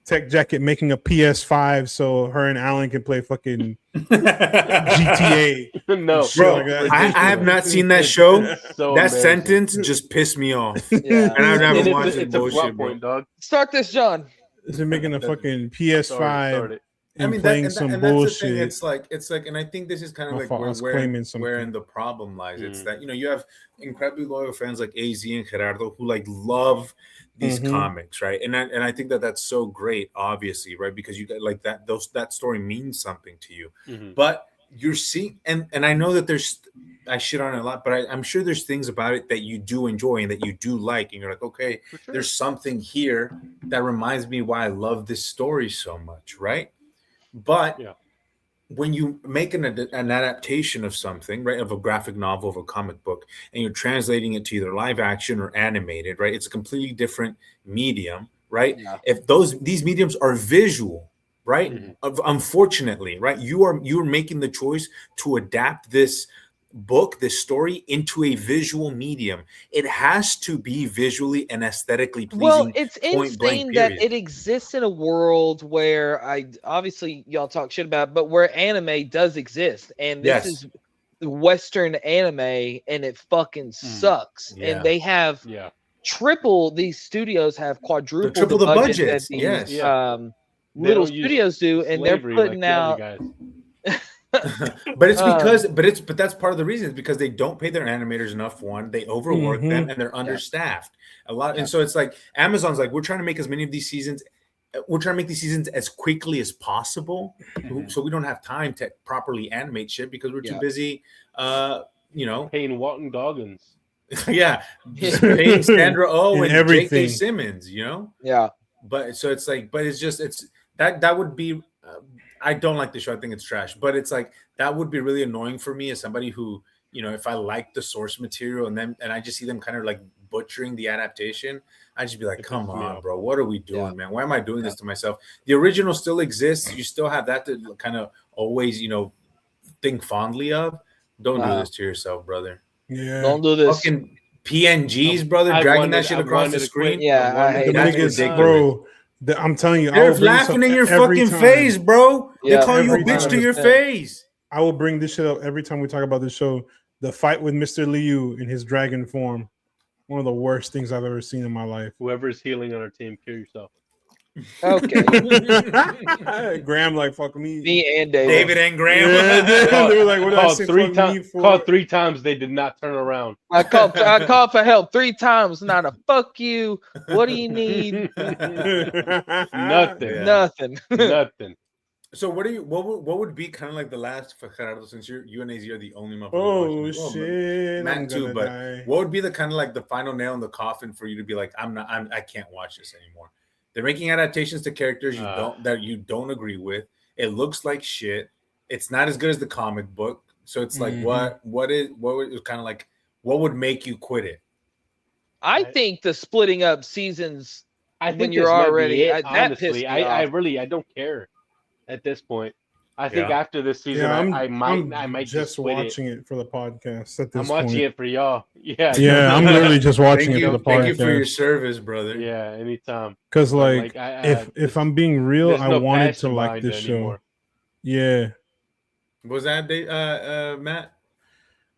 Tech Jacket making a PS5 so her and Alan can play fucking GTA. No, bro, like I have not seen that show. So that sentence just pissed me off. Yeah. And I've never watched it's the a plot bullshit, bro. point, dog. Start this, John. They're making a fucking PS5 and I mean, playing some and bullshit. That's the thing. It's like, and I think this is kind of My like fault, I was claiming something. wherein the problem lies. It's that, you know, you have incredibly loyal fans like AZ and Gerardo who like love these comics, right? And I think that's so great, obviously, right? Because you get like that story means something to you. But you're seeing, and I know that I shit on it a lot, but I'm sure there's things about it that you do enjoy and that you do like, and you're like, okay, there's something here that reminds me why I love this story so much, right? But when you make an adaptation of something, right, of a graphic novel, of a comic book, and you're translating it to either live action or animated, right, it's a completely different medium, right? Yeah. If these mediums are visual, right, unfortunately, right, you are making the choice to adapt this book, this story, into a visual medium. It has to be visually and aesthetically pleasing. Well, it's insane that it exists in a world where obviously y'all talk shit about, but where anime does exist, and this is Western anime and it fucking sucks. Yeah. And they have Yeah. triple, these studios have quadrupled triple the budget budgets, that these yes. Yeah. little don't use studios do, and they're slavery putting like the other out guys. But it's because but that's part of the reason. It's because they don't pay their animators enough. One, they overwork them and they're understaffed a lot. And so it's like Amazon's like, we're trying to make as many of these seasons. We're trying to make these seasons as quickly as possible, so we don't have time to properly animate shit because we're too busy. Paying Walton Goggins. Yeah, just paying Sandra Oh and everything. J.K. Simmons. Yeah. But so it's like, but it's just that would be. I don't like the show. I think it's trash. But it's like that would be really annoying for me as somebody who, if I like the source material and I just see them kind of like butchering the adaptation, I just be like, come on, bro, what are we doing, man? Why am I doing this to myself? The original still exists. You still have that to kind of always, think fondly of. Don't do this to yourself, brother. Yeah. Don't do this. Fucking PNGs, brother, dragging that shit across the screen. Yeah, I hate The That's niggas, ridiculous. bro. I'm telling you, I They're will bring this laughing up in your every fucking time. face, bro. Yeah, They call you a every bitch time. to your face. I will bring this shit up every time we talk about this show. The fight with Mr. Liu in his dragon form. One of the worst things I've ever seen in my life. Whoever's healing on our team, kill yourself. Okay. Graham, like, fuck me. Me and David. David and Graham. Yeah, they were like, what did I Called say? three Fuck me times. for? Called 3 times. They did not turn around. I called for help 3 times. Not a fuck you. What do you need? Nothing. Yeah. Nothing. Nothing. So what would be kind of like the last for Gerardo, since you and AZ are the only motherfuckers Oh watching this? Well, shit! Matt I'm too, gonna but die. what would be the kind of like the final nail in the coffin for you to be like, I can't watch this anymore. They're making adaptations to characters you don't agree with. It looks like shit. It's not as good as the comic book. So it's like, what would make you quit it? I think the splitting up seasons I think when you're this might be already it, that pissed honestly. me I off. really don't care at this point. I think Yeah. after this season, Yeah, I might just quit watching it for the podcast at this I'm watching point. it for y'all. Yeah. Yeah, I'm literally just watching Thank it for the you, thank you for your podcast. service, brother. Yeah, anytime. Because But, like, I- if I'm being real, there's I no wanted to passion like behind this it show. anymore. Yeah, Was that Matt?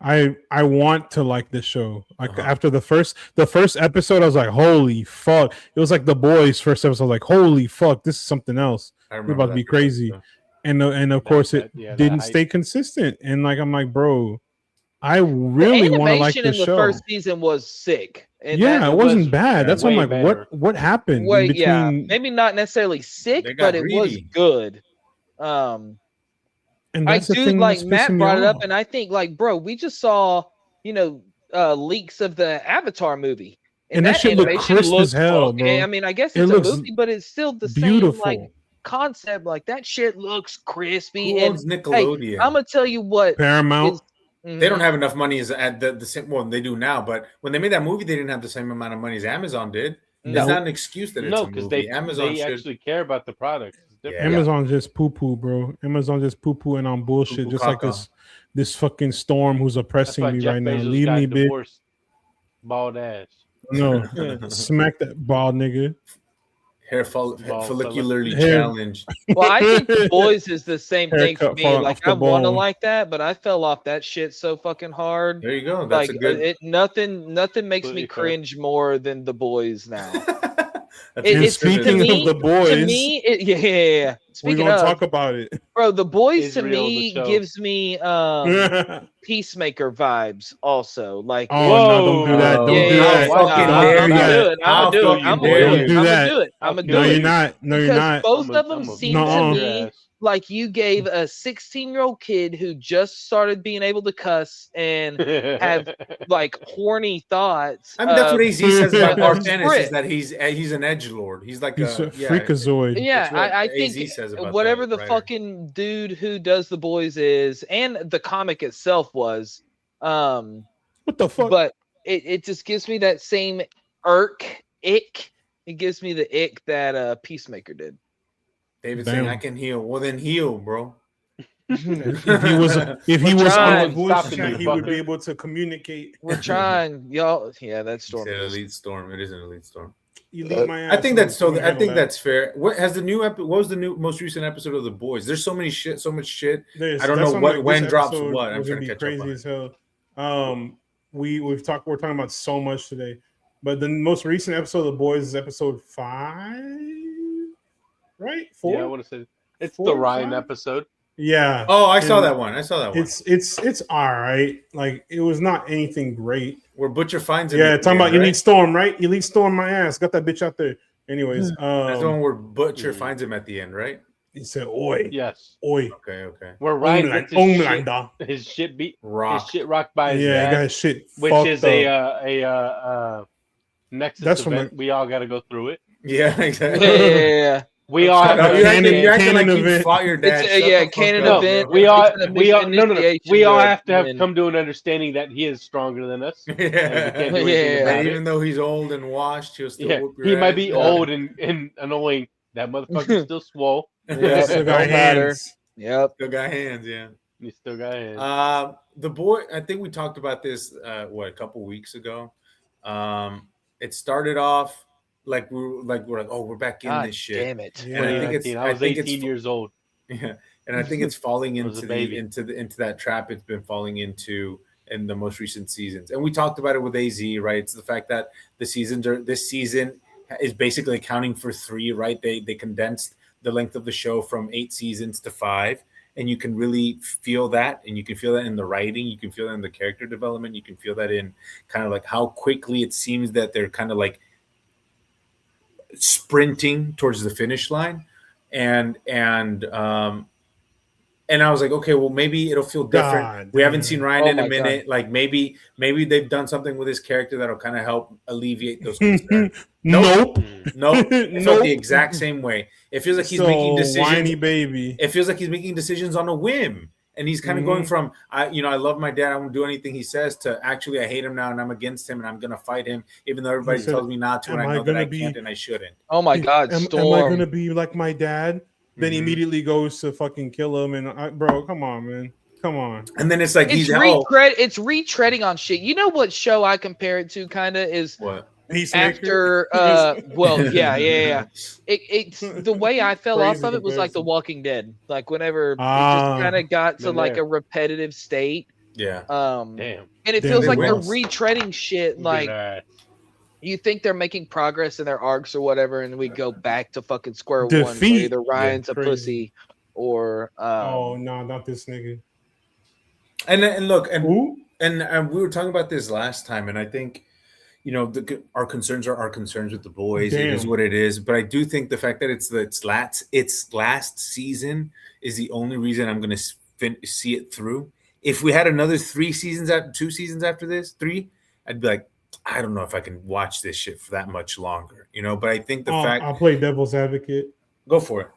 I want to like this show. Like after the first episode, I was like, holy fuck! It was like The Boys first episode. I was like, holy fuck, this is something else. I It's remember about to that be too. crazy. And of course it that didn't hype. stay consistent. And like I'm like, bro, I really the want to like animation this in the show. first season was sick. And Yeah, that it wasn't was bad. That's why I'm way like, better. what happened Well, in between? yeah, maybe not necessarily sick, They got but it was greedy. good. And I that's the do thing like that's Matt pissing me brought it up, off. and I think like, bro, we just saw leaks of the Avatar movie, And that shit looked animation crisp as looks hell, okay. bro. I mean, I guess It it's a looks movie, but it's still the beautiful. same like concept. Like that shit looks crispy. Who And owns Nickelodeon? I'm gonna tell you what. Paramount. They don't have enough money as at the same. Well, they do now, but when they made that movie, they didn't have the same amount of money as Amazon did. No. It's not an excuse that it's No, a because movie. they Amazon should. actually care about the product. It's different. Yeah. Amazon just poo poo, bro. Amazon just poo pooing on bullshit, Poo-poo just like caca. this fucking storm who's That's oppressing why me Jeff right now. Bezos Leave got me, bitch. divorced. Bald ass. No, smack that bald nigga. Hair Ball follicularly Hair. challenged. Well, I think The Boys is the same thing for Haircut me. falling Like off the I want to bone. like that, but I fell off that shit so fucking hard. There you go. That's Like a good. nothing makes Completely me fair. cringe more than The Boys now. That's It- good it's speaking criticism. to me- of The Boys, To me, we're Speaking gonna of, talk about it. bro, The Boys to Israel, the me show. gives me Oh Peacemaker vibes. Also, like no, don't do that. Whoa. Don't do yeah, that. How fucking Don't dare do you. that. I'm How gonna do it. fucking I'm gonna dare do you. it. Do I'm that. gonna do it. I'm gonna No, do you're it. not. No, you're Because not. both I'm of a- them I'm a seem No, to beat your me ass. like you gave a 16-year-old kid who just started being able to cuss and have like horny thoughts. I mean, that's what AZ says about a Garth Ennis, is script. that he's an edgelord. He's like He's a yeah, freakazoid. Yeah, That's what I AZ think says about whatever that the writer. fucking dude who does The Boys is, and the comic itself was, What the fuck? but it just gives me that same ick. It gives me the ick that Peacemaker did. David Damn. saying I can heal. Well, then heal, bro. If he was on trying. the voice Stopping chat, you, he would fucker. be able to communicate. We're trying, y'all. Yeah, that's It's Storm. an elite storm. It is an elite storm. Elite my ass. I think that's Someone so. I handle think that. that's fair. What has the new what was the most recent episode of The Boys? There's so much shit. I don't know when drops what. I'm trying to catch crazy up on as hell. We're talking about so much today, but the most recent episode of The Boys is episode 5, right? 4. Yeah, I want to say it's 4 the or Ryan 5? episode. Yeah. Oh, I saw And that one. It's all right. Like it was not anything great. Where Butcher finds him. Yeah, at the talking end, about right? Elite Storm, right? Elite Storm, my ass. Got that bitch out there. Anyways, That's the one where Butcher finds him at the end, right? he said, "Oi, Yes, oi, Okay. where Ryan gets Homelander." his shit beat, Rock. his shit rocked by his Yeah, he got dad, his shit which fucked is up. a Nexus That's from event. We all got to go through it. Yeah, exactly. Yeah. We all have No, to you're Canon- acting like canon you event. fought your dad. It's Shut yeah, the fuck canon up, event. bro. We all It's an we all initiation have to have win. come to an understanding that he is stronger than us. Yeah. And we can't do anything Yeah. about And it. even though he's old and washed, he'll still Yeah, whoop your he might ass. be Yeah. old and annoying. That motherfucker's still swole. Yeah, Still don't got matter. hands. Yep. Still got hands, yeah. He still got hands. The boy, I think we talked about this a couple weeks ago. It started off like we're like, oh, we're back in God this shit. damn it. Yeah. And I think it's 2019. I was 18 it's years old. yeah, and I think it's falling I was a into baby. into that trap it's been falling into in the most recent seasons. And we talked about it with AZ, right? It's the fact that this season is basically accounting for 3, right? They condensed the length of the show from 8 seasons to 5. And you can really feel that, and you can feel that in the writing, you can feel that in the character development, you can feel that in kind of like how quickly it seems that they're kind of like sprinting towards the finish line. And I was like, okay, well, maybe it'll feel different. God We haven't damn. seen Ryan Oh in a my minute. Like maybe they've done something with his character that'll kind of help alleviate those concerns. Nope. Nope. It felt Nope. the exact same way. It feels like he's So making decisions. whiny baby. It feels like he's making decisions on a whim. And he's kind of going from, I love my dad, I won't do anything he says, to actually I hate him now and I'm against him and I'm going to fight him, even though everybody said, tells me not to, and "Am I I know that I gonna can't be- and I shouldn't. Oh my God, Am I Storm. going to be like my dad?" Then he Mhm. immediately goes to fucking kill him. And bro, come on, man. Come on. And then it's like It's it's retreading on shit. You know what show I compare it to kind of is what? Peacemaker. after well, yeah. It's the way I fell off Crazy of it was like The comparison. Walking Dead. Like whenever it Ah. just kind of got to Been like there. a repetitive state. Yeah. And Damn. it Damn, feels they like they're will. retreading shit. Like you think they're making progress in their arcs or whatever, and we go back to fucking square one. Where Defeat. either Ryan's a Crazy. pussy or Oh no, not this nigga. And look, and Who? and we were talking about this last time, and I think our concerns are our concerns with The Boys. It is Damn. what it is, but I do think the fact that its last season is the only reason I'm going to see it through. If we had another 2 seasons after this, 3, I'd be like, I don't know if I can watch this shit for that much longer, But I think the fact, I'll play devil's advocate, go for it.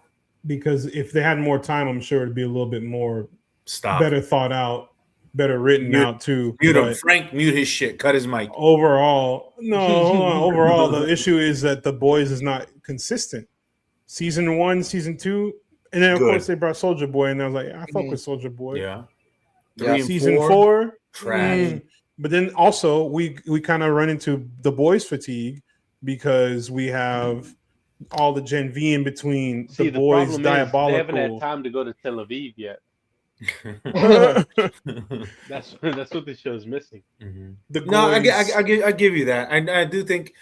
because if they had more time, I'm sure it'd be a little bit more Stop. better thought out, better written Mute- out too. Mute him. But Frank, mute his shit. Cut his mic. overall, no, hold on. Overall, the issue is that The Boys is not consistent. Season 1, season 2, and then of Good. course they brought Soldier Boy, and I was like, I fuck Mhm. with Soldier Boy. Yeah. Yeah. 3 and Season 4, 4, trash. But then also we kind of run into The Boys fatigue because we have all the Gen V in between. See, The Boys problem is they haven't had diabolical. time to go to Tel Aviv yet. That's what the show's missing. Mhm. The No, Goys- I give you that. I do think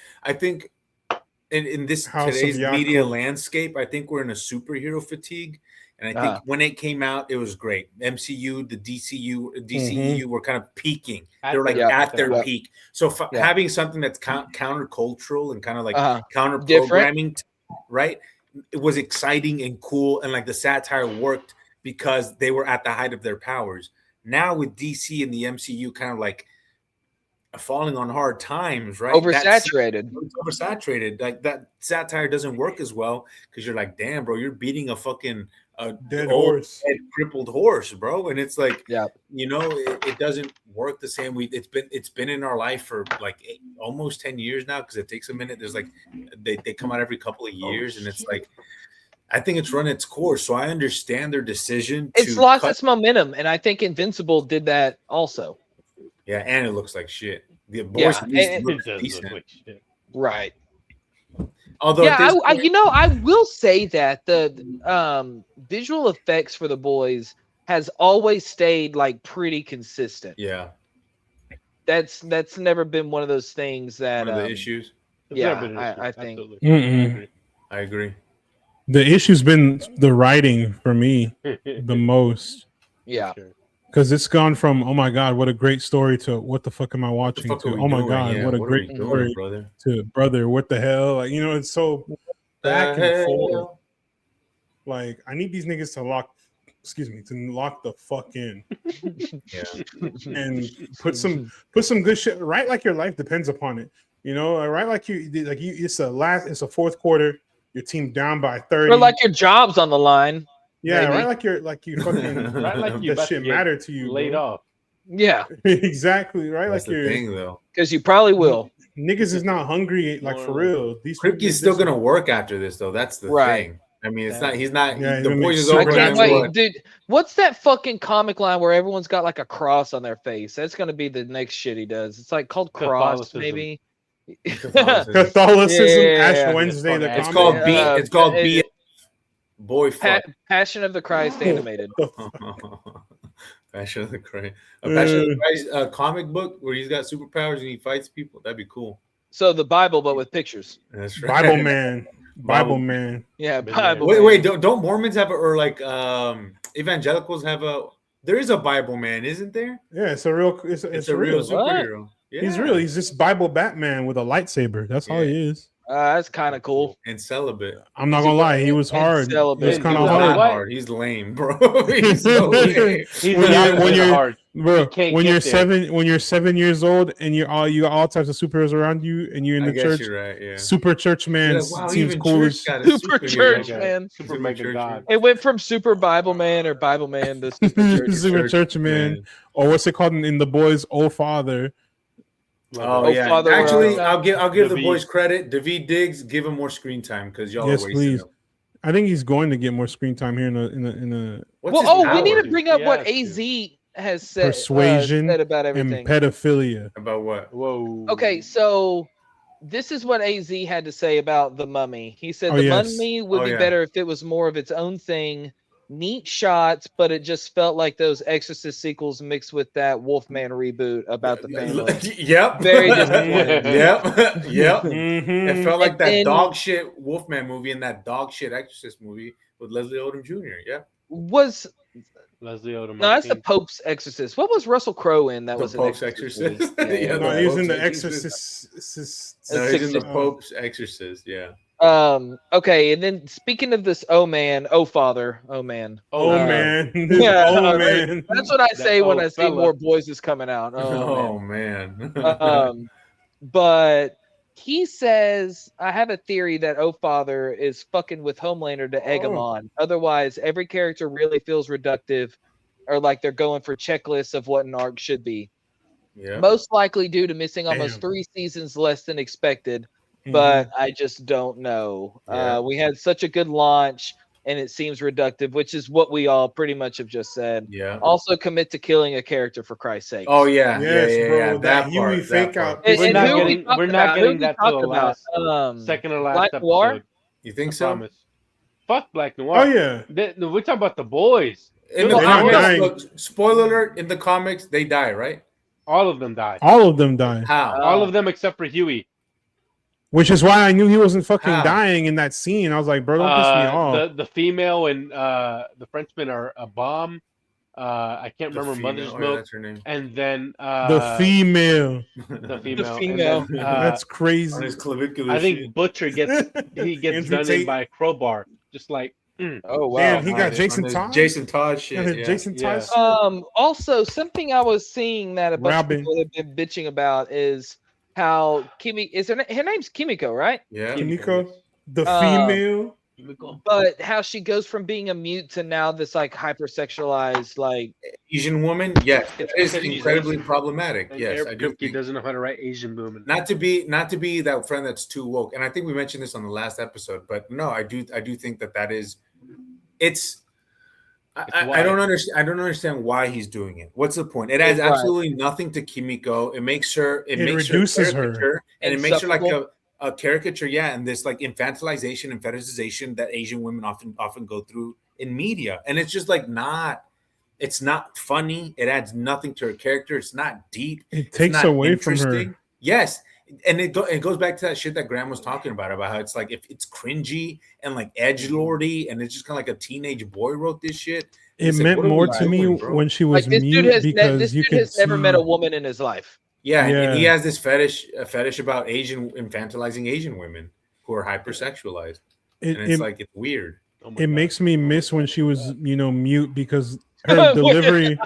in this House of today's Yaakov. media landscape, I think we're in a superhero fatigue. And I think when it came out, it was great. MCU, the DCEU were kind of peaking. They were like at their peak. So having something that's countercultural and kind of like counter programming, right? It was exciting and cool, and like the satire worked because they were at the height of their powers. Now with DC and the MCU kind of like falling on hard times, right? oversaturated. It's oversaturated. Like that satire doesn't work as well because you're like, damn, bro, you're beating a fucking dead old, horse, dead, crippled horse, bro. And it's like, Yeah. it doesn't work the same. It's been in our life for like almost 10 years now because it takes a minute. There's like they come out every couple of years, and it's like I think it's run its course. So I understand their decision. It's to lost cut. its momentum, and I think Invincible did that also. Yeah, and it looks like shit. The Yeah, voice at least It looks does decent. look like shit. Right. Although Yeah, at this I point- you know, I will say that the visual effects for the boys has always stayed like pretty consistent. yeah, That's never been one of those things that one of the issues. It's Yeah, never been an issue. I think. Absolutely. Mm-mm. I agree. I agree. The issue's been the writing for me the most. Yeah. Sure. Because it's gone from, oh my God, what a great story, to what the fuck am I What the watching, fuck are to, we oh my doing? God, Yeah, what a are great we story, doing, brother? to brother, what the hell? Like, you know, it's so back and forth. Like, I need these niggas to lock the fuck in Yeah. and put some good shit, right? Like your life depends upon it. You know, right? Like you it's a fourth quarter, your team down by 30. Or like your job's on the line. yeah, maybe. right. Like you fucking Right, like you that about to shit get matter to you, laid bro. off. Yeah, Exactly, right? That's like the you're thing, though. because you probably will. niggas is not hungry, like More for like- real. These Kripke's still gonna work after this, though. That's the Right. thing. I mean, it's Yeah. not. He's not. Yeah, he's the gonna boys make is super I over. can't and Superman wait, what? dude. What's that fucking comic line where everyone's got like a cross on their face? That's gonna be the next shit he does. It's like called Cross, Catholicism. maybe. Catholicism, Yeah. Ash Wednesday, the It's It's comic. called B. Uh, It's called it- B. Boy, fuck. Passion of the Christ animated. Passion of the Christ. A Passion of the Christ comic book where he's got superpowers and he fights people. That'd be cool. So the Bible, but with pictures. That's right. Bible man. Bible Man. Yeah, Been Bible. Wait, man. wait. Don't Mormons have a, or like evangelicals have a? There is a Bible man, isn't there? Yeah, it's a real. It's a real real. superhero. Yeah. He's real. He's just Bible Batman with a lightsaber. That's all he is. That's kind of cool. and celibate. I'm not gonna lie. He was And hard. He celibate. was kind of He's Not hard. What? hard. He's lame, bro. He's so lame. He's When not you're- when that you're- hard. Bro, can't when get you're there. when you're 7 years old and you got all types of superheroes around you and you're in I the guess church, you're right. Yeah. super church man You're like, wow, seems even cool church as got a Super superhero. church Yeah. man. Super Super mega church god. It went from Super Bible Man or Bible Man to Super Church. super church man. Or what's it called in the boys? Oh Father. Oh, Oh, yeah. Father, Actually, I'll give the David. boys credit. David Diggs, give him more screen time because y'all Yes, are wasting please. him. I think he's going to get more screen time here in a What's Well, his oh, we power? need to bring up what Yes, AZ has said, Persuasion said about and everything. pedophilia. About what? Whoa. Okay, so this is what AZ had to say about the Mummy. He said Oh, the yes. Mummy would Oh, be yeah. better if it was more of its own thing. Neat shots, but it just felt like those Exorcist sequels mixed with that Wolfman reboot about the family. Yep. Very disappointing. Yep. Yep. Mhm. It felt like And that then- dog shit Wolfman movie and that dog shit Exorcist movie with Leslie Odom Jr. Yeah. Was Leslie Odom. no, that's the Martin. Pope's Exorcist. What was Russell Crowe in? That The was an Pope's Exorcist. Exorcist. movie? Yeah, No, the he was in Pope's the Exorcist. Exorcist. No, he's in the Exorcist. Pope's Exorcist. Yeah. Okay, and then speaking of this, oh man, oh father, oh man. Oh Uh, man. yeah, Oh man. That's what I say when oh I see fella. more boys is coming out. Oh, Oh, man. man. But he says I have a theory that Oh Father is fucking with Homelander to egg him Oh. on. Otherwise, every character really feels reductive, or like they're going for checklists of what an arc should be. yeah. Most likely due to missing almost Damn. 3 seasons less than expected. Mhm. But I just don't know. Yeah. We had such a good launch, and it seems reductive, which is what we all pretty much have just said. Yeah. Also, commit to killing a character for Christ's sake. Oh yeah. Yes, yeah, yeah, bro, yeah. that That Huey part. fake That out. part. And, We're and not who are we getting- talking we're not about? getting Who are we that till talking the about? last- Second to last Black Noir? episode. You think I so? promise. Fuck Black Noir. Oh yeah. We're talking about the boys. In the They're not comics, dying. look, spoiler alert, in the comics, they die, right? All of them died. All of them died. How? All of them except for Huey. Which is why I knew he wasn't fucking How? dying in that scene. I was like, bro, don't piss me off. The female and the Frenchman are a bomb. I can't The remember female- Mother's oh, yeah, Milk. that's her name. And then The female. the female. female. And then, That's On crazy. his clavicular I think shit. Butcher gets Andrew done in Tate. by a crowbar. Just like Oh wow. Damn, he got On Jason his Todd. Jason Todd shit. Got his Yeah. Jason Yeah. Todd. shit? Also, something I was seeing that a bunch Robin. of people have been bitching about is how Kimi is her name's Kimiko, right? Yeah. Kimiko, the Uh, female. But how she goes from being a mute to now this like hypersexualized like Asian woman, yes, it is because she's incredibly Asian. problematic. And Yes, Arab I do Kripke think. doesn't know how to write Asian woman. Not to be that friend that's too woke, and I think we mentioned this on the last episode, but no, I do think that is it's. I don't understand. I don't understand why he's doing it. What's the point? It adds absolutely nothing to Kimiko. It makes her. It makes reduces her, and it makes her like Insufferable. a caricature. Yeah, and this like infantilization and fetishization that Asian women often go through in media, and it's just like not. It's not funny. It adds nothing to her character. It's not deep. It takes away from her. Yes, and it goes back to that shit that Graham was talking about how it's like if it's cringy and like edgelordy, and it's just kind of like a teenage boy wrote this shit. It like, meant what are more we to me doing, bro? when she was like this mute dude has because this you dude could has never see- met a woman in his life. Yeah, Yeah. and he has this fetish about infantilizing Asian women who are hypersexualized, and it's like it's weird. It makes me miss when she was, mute because her delivery.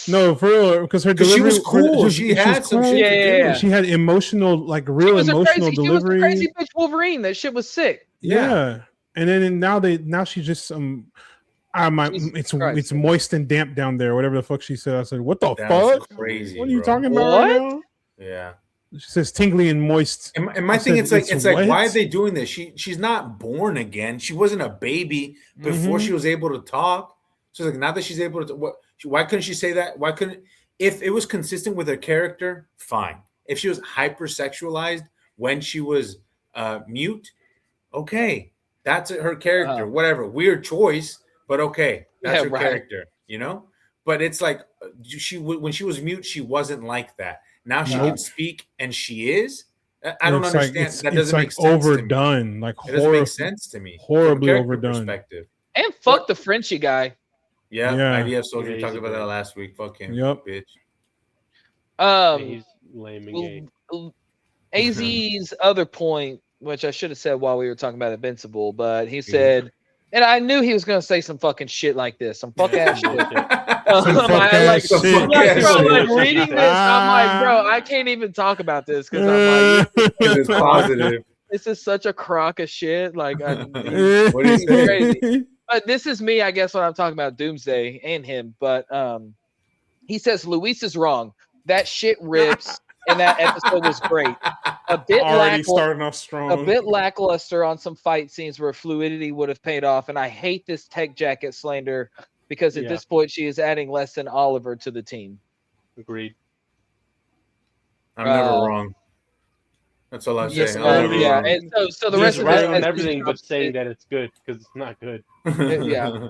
No, for real, because her delivery She was cool. She had some shit to do. Yeah. She had emotional, like She real was a emotional crazy, delivery. She was a crazy bitch Wolverine. That shit was sick. Yeah. And then now she's just Jesus it's Christ. moist and damp down there, whatever the fuck she said. I said, what the That was fuck? crazy, What are you bro. talking about right now? Yeah. She says tingly and moist. And my I thing, said, it's like, why are what? they doing this? She's not born again. She wasn't a baby before Mhm. she was able to talk. So it's like now that she's able to, why couldn't she say that? Why couldn't, if it was consistent with her character, fine. If she was hypersexualized when she was mute, okay, that's her character. Whatever, weird choice, but okay, that's her character. But it's like when she was mute, she wasn't like that. Now she can speak, and she is. I don't understand. That doesn't make sense. Overdone, like it doesn't make sense to me. Horribly From a character overdone. perspective. And fuck the Frenchie guy. Yeah, Yeah. IDF Soldier. Yeah, We talked he's about great. that last week. Fuck him, Yep. bitch. He's lame and gay. AZ's other point, which I should have said while we were talking about Invincible, but he said, and I knew he was going to say some fucking shit like this, some fuck ass shit. fuck-ass shit. Reading this, I'm like, bro, I can't even talk about this because I'm like, It's positive. this is such a crock of shit. Like, What do you say? crazy. But this is me, I guess, when I'm talking about Doomsday and him. But he says Luis is wrong. That shit rips, and that episode was great. A bit Already starting off strong. a bit lackluster on some fight scenes where fluidity would have paid off. And I hate this tech jacket slander because at this point she is adding less than Oliver to the team. Agreed. I'm never wrong. That's all I say. Yes, I'm never yeah. wrong. And so the He's rest of right it on everything, but saying that it's good because it's not good. Yeah.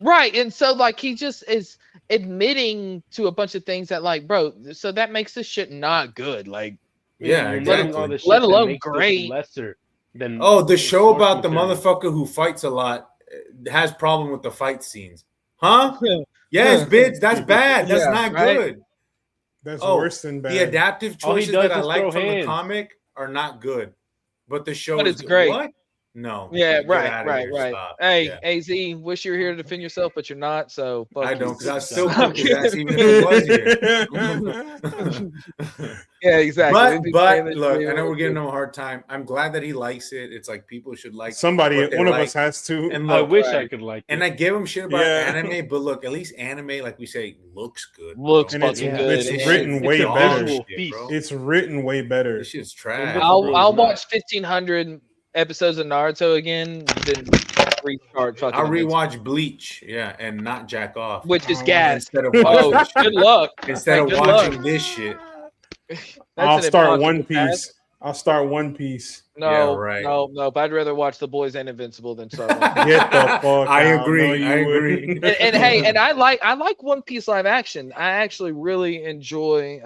Right. And so like he just is admitting to a bunch of things that like, bro, so that makes this shit not good. Like, Yeah, You're exactly. letting all this Let shit that alone makes this great. lesser than The show about the source motherfucker who fights a lot has problem with the fight scenes. Huh? Yes, bitch, that's bad. That's Yeah, not right? good. That's Oh, worse than bad. The adaptive All he choices does that I is like throw from the hands. comic are not good. But the show But is it's good. great. What? No. yeah, Get right, outta right, here. right. Stop. Hey, Yeah. AZ, wish you were here to defend yourself, but you're not. So fuck I you. don't, because I still I'm kick his ass even if it was here. Yeah, exactly. They'd be saying But that look, they I know were we're giving good. him a hard time. I'm glad that he likes it. It's like people should like Somebody, what they one of like. us has to. And I look, wish I right. could like it. and I give him shit about Yeah. anime, but look, at least anime, like we say, looks good. Looks And it's, fucking Yeah. good. it's and written It's way a better. visual Shit, feast. bro. It's written way better. This shit's trash. I'll watch 1,500 episodes of Naruto again, then restart fucking. I'll Invincible, rewatch Bleach, yeah, and not jack off which is gas. instead of Oh, watching, good luck. instead Hey, of good watching luck. this shit. I'll That's an start impossible One task. Piece. I'll start One Piece. No, Yeah, right. no. But I'd rather watch The Boys and Invincible than start. One Piece. Get the fuck I out. agree. No, you I agree. wouldn't. and hey, and I like One Piece live action. I actually really enjoy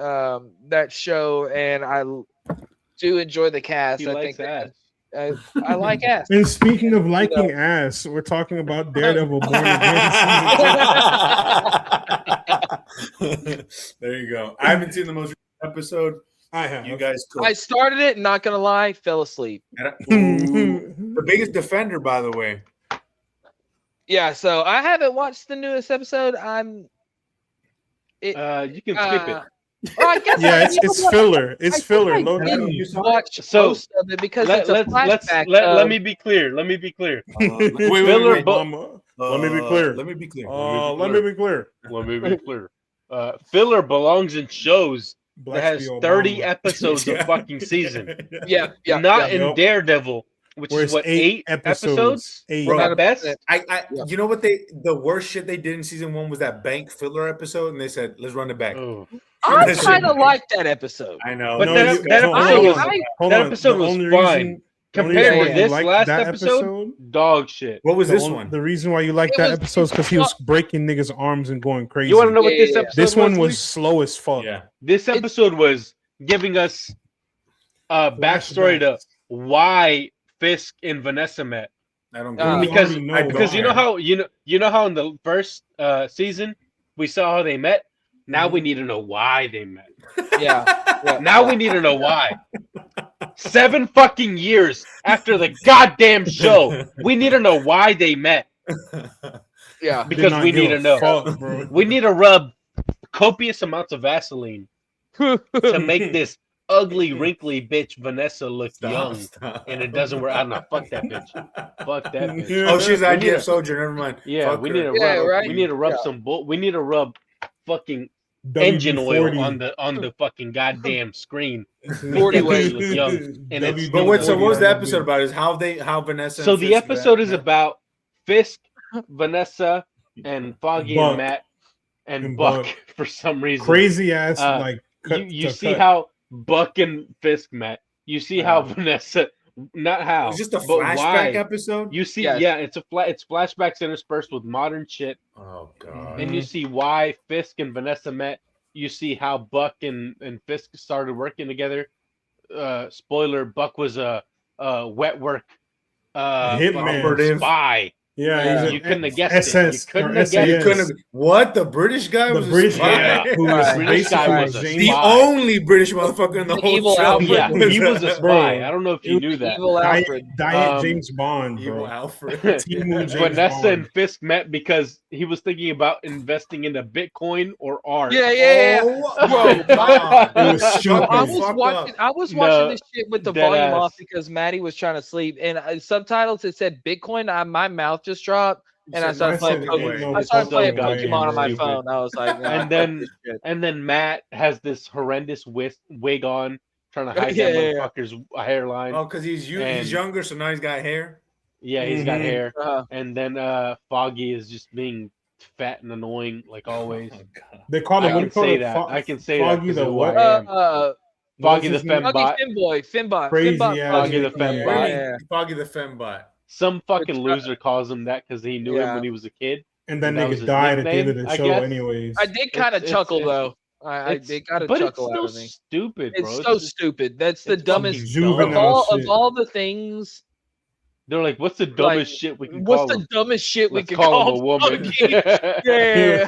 that show, and I do enjoy the cast. He I likes think ass. I like ass. And speaking of liking ass, we're talking about Daredevil Born Again. There you go. I haven't seen the most recent episode. I have. You guys could. I started it, not gonna lie, fell asleep. The biggest defender, by the way. Yeah, so I haven't watched the newest episode. You can skip it. Well, I guess Yeah, you know it's what? filler. It's I filler. think I Low did key. watch So, most of it because it's a flashback. let me be clear. Let me be clear. Filler, but mama. Let me be clear. Let me be clear. Let me be clear. let me be clear. Filler belongs in shows that Blacks has be 30 Obama. episodes a fucking season. Yeah, Not yeah. in Daredevil, which Where is it's what, 8 episodes? Eight. At best? Yeah. You know what the worst shit they did in season 1 was that bank filler episode, and they said, let's run it back. Oh. I That's kind of it. liked that episode. I know. But No, that you- episode hold was on. Hold that on. episode The was only fine. reason Compared why to you this liked last that episode, dog shit. What was this one? The reason why you like It that was- episode is because he was breaking niggas' arms and going crazy. You want to know what Yeah, this yeah, episode This one was Luis? slow as fuck. Yeah. This episode was giving us a backstory to why Fisk and Vanessa met. I don't Uh, get it. Because- already know Because why. you know how in the first season we saw how they met. Now we need to know why they met. Yeah. Now we need to know why. 7 fucking years after the goddamn show, we need to know why they met. Yeah. Did Because not we give need a to know. fuck, bro. We need to rub copious amounts of Vaseline to make this ugly, wrinkly bitch Vanessa look young. And it doesn't work. I don't know. Fuck that bitch. Fuck that bitch. Oh, she's We an need IDF a- soldier. Never mind. Yeah, Fuck we her. need to Yeah, rub. right? We need to rub Yeah. some bull. We need to rub fucking engine oil on the fucking goddamn screen. 40 ways. Look young. And it's- But what was the episode about? Is how Vanessa? So and the Fisk episode met? is about Fisk, Vanessa, and Foggy Buck. and Matt and And Buck Buck. for some reason. Crazy ass Uh, like. You see how Buck and Fisk met. You see how Vanessa, not how, It's just a but flashback why. episode. You see, Yes. yeah, it's flashbacks interspersed with modern shit, Oh god. and you see why Fisk and Vanessa met. You see how Buck and Fisk started working together. Spoiler: Buck was a wet work Hitman. fucking spy. Yeah, he's You an couldn't have guessed it. SS You couldn't or have guessed You it. couldn't have, what the British guy The was British a spy? guy who was Right. British guy basically was a James The spy. only British motherfucker in the The whole evil show. Alfred. Yeah, he was a spy. Bro. I don't know if you knew that. Evil Alfred. Diet Um, James Bond, Evil bro. Alfred. Timu James Vanessa Bond. and Fisk met because he was thinking about investing into Bitcoin or art. Yeah. Oh, Bro, God. It was Shut stupid. the I was fuck watching. up. I was No, watching this shit with the dead volume ass. off because Maddie was trying to sleep, and subtitles it said Bitcoin. My mouth just dropped, and I started playing. said, Pokemon. ain't no I started so playing goddamn Pokemon on my stupid. phone. I was like, nah, And then- fuck this shit. And then Matt has this horrendous wig on, trying to hide Yeah, that yeah, yeah. motherfucker's hairline. Oh, because he's And- younger, so now he's got hair. Yeah, he's got Mhm. hair. Uh, And then Foggy is just being fat and annoying like always. Oh, God. They call I him. What do can you call say it? that. I can say Foggy that. the The what? Foggy the What's his name? fembot. Finbot. Crazy Finbot. ass Foggy the nigga. fembot. Yeah. Foggy the Fembot. Some fucking Which, loser calls him that because he knew him Yeah. when he was a kid. And that That was nigga his died at the end of nickname, the I show, guess. anyways. I did kind of It's- chuckle it's- though. I It's- they got a but chuckle it's out still of me. stupid, bro. It's so just- stupid. That's the it's dumbest fucking Juvenile dumb. of shit. all the things. They're like, what's the dumbest shit we can What's call the him? dumbest shit we Let's could call him a call woman. Foggy? Yeah.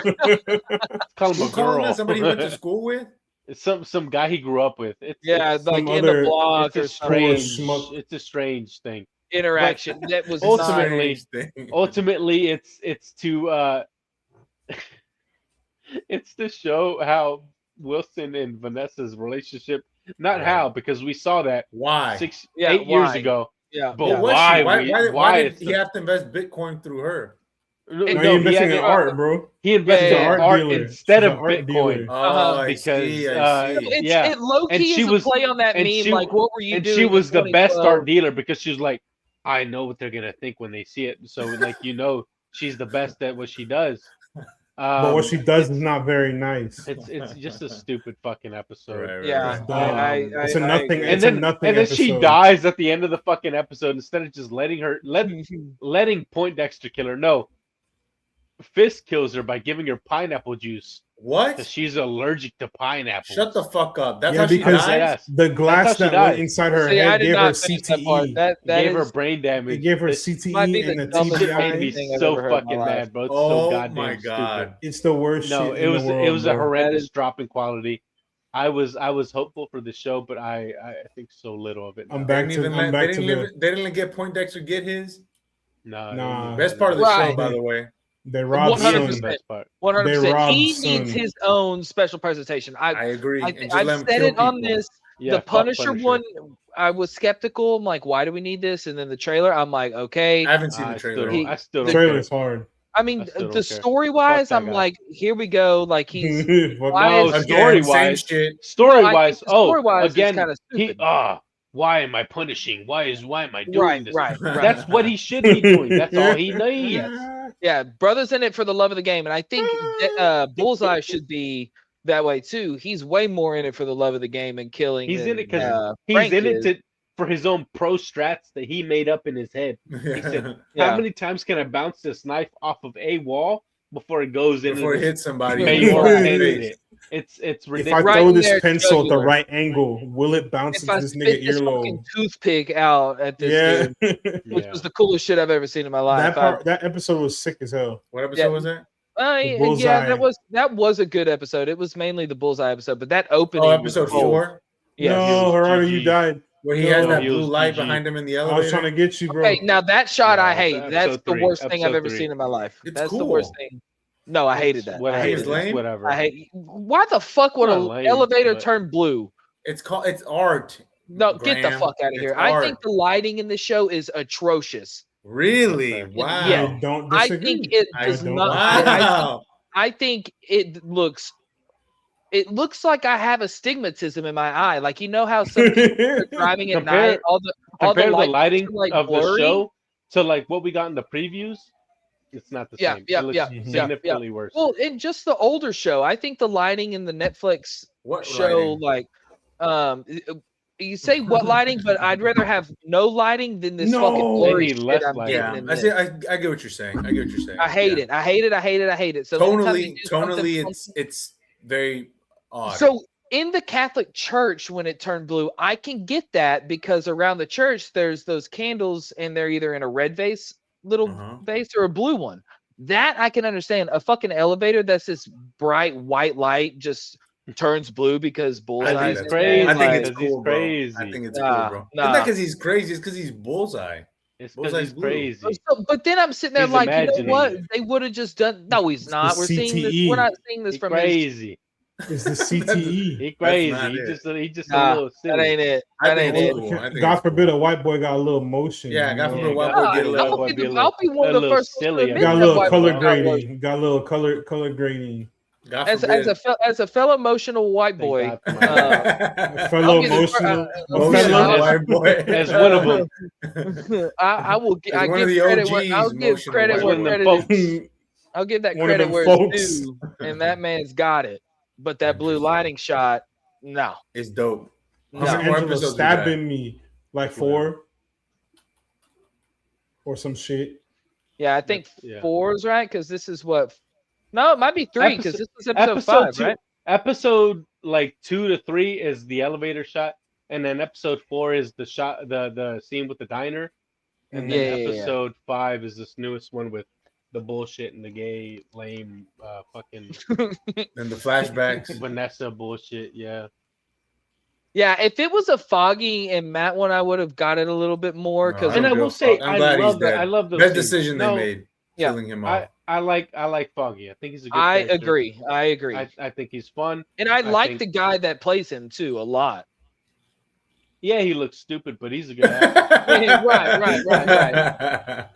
Call him Who a called him girl. that? Somebody he went to school with? It's some guy he grew up with. Yeah, it's, like some in the other- block or it's a something. strange. schmuck. It's a strange thing. Interaction that was ultimately- not, Ultimately, it's to it's to show how Wilson and Vanessa's relationship. Not Right. how, because we saw that Why? 8 years why? ago. yeah. But What was why? she? Why did it's he have to invest Bitcoin through her? no, Now no, you're he investing had- in art, bro. He invested Yeah, in art art dealer. instead She's of an art Bitcoin. dealer. Oh, Uh-huh. I Because, see. I see. It's, yeah. it low And key she is was- a play on that and meme. she- Like, what were you And doing? she in was the best 2012? art dealer because she was like, I know what they're gonna think when they see it. So like she's the best at what she does. But what she does is not very nice. It's just a stupid fucking episode. Yeah, It's dumb. It's a nothing. agree. It's a nothing. And then she episode. dies at the end of the fucking episode instead of just letting Poindexter kill her. No, Fisk kills her by giving her pineapple juice What? because she's allergic to pineapples. Shut the fuck up. That's Yeah, how she because died? Yes. the glass That's how she that went died. inside her See, I head did gave her not finish that part. CTE. That Gave her It brain damage. gave her It might be CTE the and a dumbest made fucking me TBI. thing I've so ever heard in my fucking life. mad, bro. It's Oh so goddamn my stupid. god. It's the worst No, shit it in was the world, it was a bro. horrendous drop in quality. I was hopeful for the show, but I think so little of it. I'm now. back They to. didn't even I'm let- back they to didn't the. even- they didn't let get Poindexter get his. No, Nah. Best part of the Right. show, by the way. They robbed He is the 100%. Son. best part. 100%. They robbed He Son. needs his own special presentation. I agree. And just I've let him said kill it on people. this. Yeah, The fuck Punisher one, I was skeptical. I'm like, why do we need this? And then the trailer, I'm like, okay. I haven't seen I the still trailer. don't- I still The don't care. trailer's hard. I mean, I still don't the care. story wise, Fuck that I'm guy. like, here we go. Like he's Fuck why No, is Again, story-wise- same shit. Story-wise, story-wise, again, it's kind of he stupid. why am I punishing? Why am I doing Right, this? right. That's what he should be doing. That's all he needs. Yeah, brother's in it for the love of the game, and I think Bullseye should be that way too. He's way more in it for the love of the game and killing. He's in than, it because he's Frank in is. it for his own pro strats that he made up in his head. He said, Yeah. "How many times can I bounce this knife off of a wall before it goes in? Before it hits somebody. Face Before or it head hits. it? It's If I ridiculous." Right throw in this their pencil at the jugular. right angle, will it bounce If I into this spit nigga this fucking earlobe? toothpick out at this Yeah. dude, which Yeah. was the coolest shit I've ever seen in my life. that episode was sick as hell. What episode Yeah. was that? Yeah, Bullseye. that was a good episode. It was mainly the Bullseye episode, but that opening. Oh, was episode cold. 4, Yes. No, Gerardo, you GG. died. where he has No, that he blue was light GG. behind him in the I was elevator. trying to get you, bro. Okay, now that shot I No, hate. episode That's the 3, worst thing I've episode ever 3. seen in my life. It's That's the worst cool. thing. No, I hated that. Whatever. I hated It's it. lame? Whatever. I hate. Why the fuck would Not an lame, elevator but- turn blue? It's art. No, get the Graham. fuck out of It's here. I art. think the lighting in the show is atrocious. Really? Okay. Wow. Yeah. I don't I disagree. think it I does don't- not. Wow. I think it looks like I have astigmatism in my eye. Like, you know how some people are driving at Compare- night, all the Compare the lights lighting are, like, of the blurry. show to like what we got in the previews. It's not the Yeah, same. yeah, it looks yeah, yeah, significantly worse. Well, in just the older show, I think the lighting in the Netflix What show, lighting? like, you say what lighting, but I'd rather have no lighting than this No. fucking blurry Maybe shit less I'm lighting. getting Yeah, in I this. see. I get what you're saying. I get what you're saying. I hate Yeah. it. I hate it. I hate it. I hate it. So anytime they Tonally, do something it's very odd. So in the Catholic Church, when it turned blue, I can get that because around the church there's those candles, and they're either in a red little vase, or a blue one. That I can understand. A fucking elevator that's this bright white light just turns blue because Bullseye. I is think, that's crazy. I think Like, it's he's cool, bro. crazy. I think it's Nah, cool, bro. nah. It's not because he's crazy. It's because he's Bullseye. It's because Bullseye's he's blue. crazy. But then I'm sitting there He's like, you know imagining what? it. They would have just done. No, he's not. the We're seeing this. CTE. We're not seeing this He's from his. crazy. It's the CTE. He crazy. not He it. just a Nah, little that silly. ain't it. I That think ain't it's it. cool. I think God it's forbid cool. a white boy got a little motion. Yeah, you God know? forbid a white Nah, boy get a little- little. I'll be a one of the little first ones to silly admit Got a that little white color boy got one. grading. Got a little color grading. God As forbid. a fellow emotional white Thank boy, God for my- A fellow I'll give it- emotional. Emotional fellow- white boy. As one of them. I will. As I one of give the credit where OGs, I'll give emotional credit white where boy. credit Folks. is. I'll give that One of credit them where folks. it's due, and that man's got it. But that blue lighting shot, no, It's dope. no. How many more Angela episodes we got? stabbing me like 4 or some shit. Yeah, I think Yeah. 4 is right because this is what. No, it might be 3 because this was episode 5, two, right? Episode like 2 to 3 is the elevator shot, and then episode 4 is the shot, the scene with the diner, and then Yeah, yeah, yeah. episode 5 is this newest one with the bullshit and the gay lame fucking And the flashbacks. Vanessa bullshit. Yeah, Yeah, if it was a Foggy and Matt one, I would have got it a little bit more because No, and I don't will give a say fuck. I'm I glad he's love that. dead. I love those Best scenes. decision No, they made, Yeah. killing him off. I like Foggy. I think he's a good. I character. agree. I agree. I think he's fun. And I like think- the guy that plays him too a lot. Yeah, he looks stupid, but he's a good actor. Yeah, right.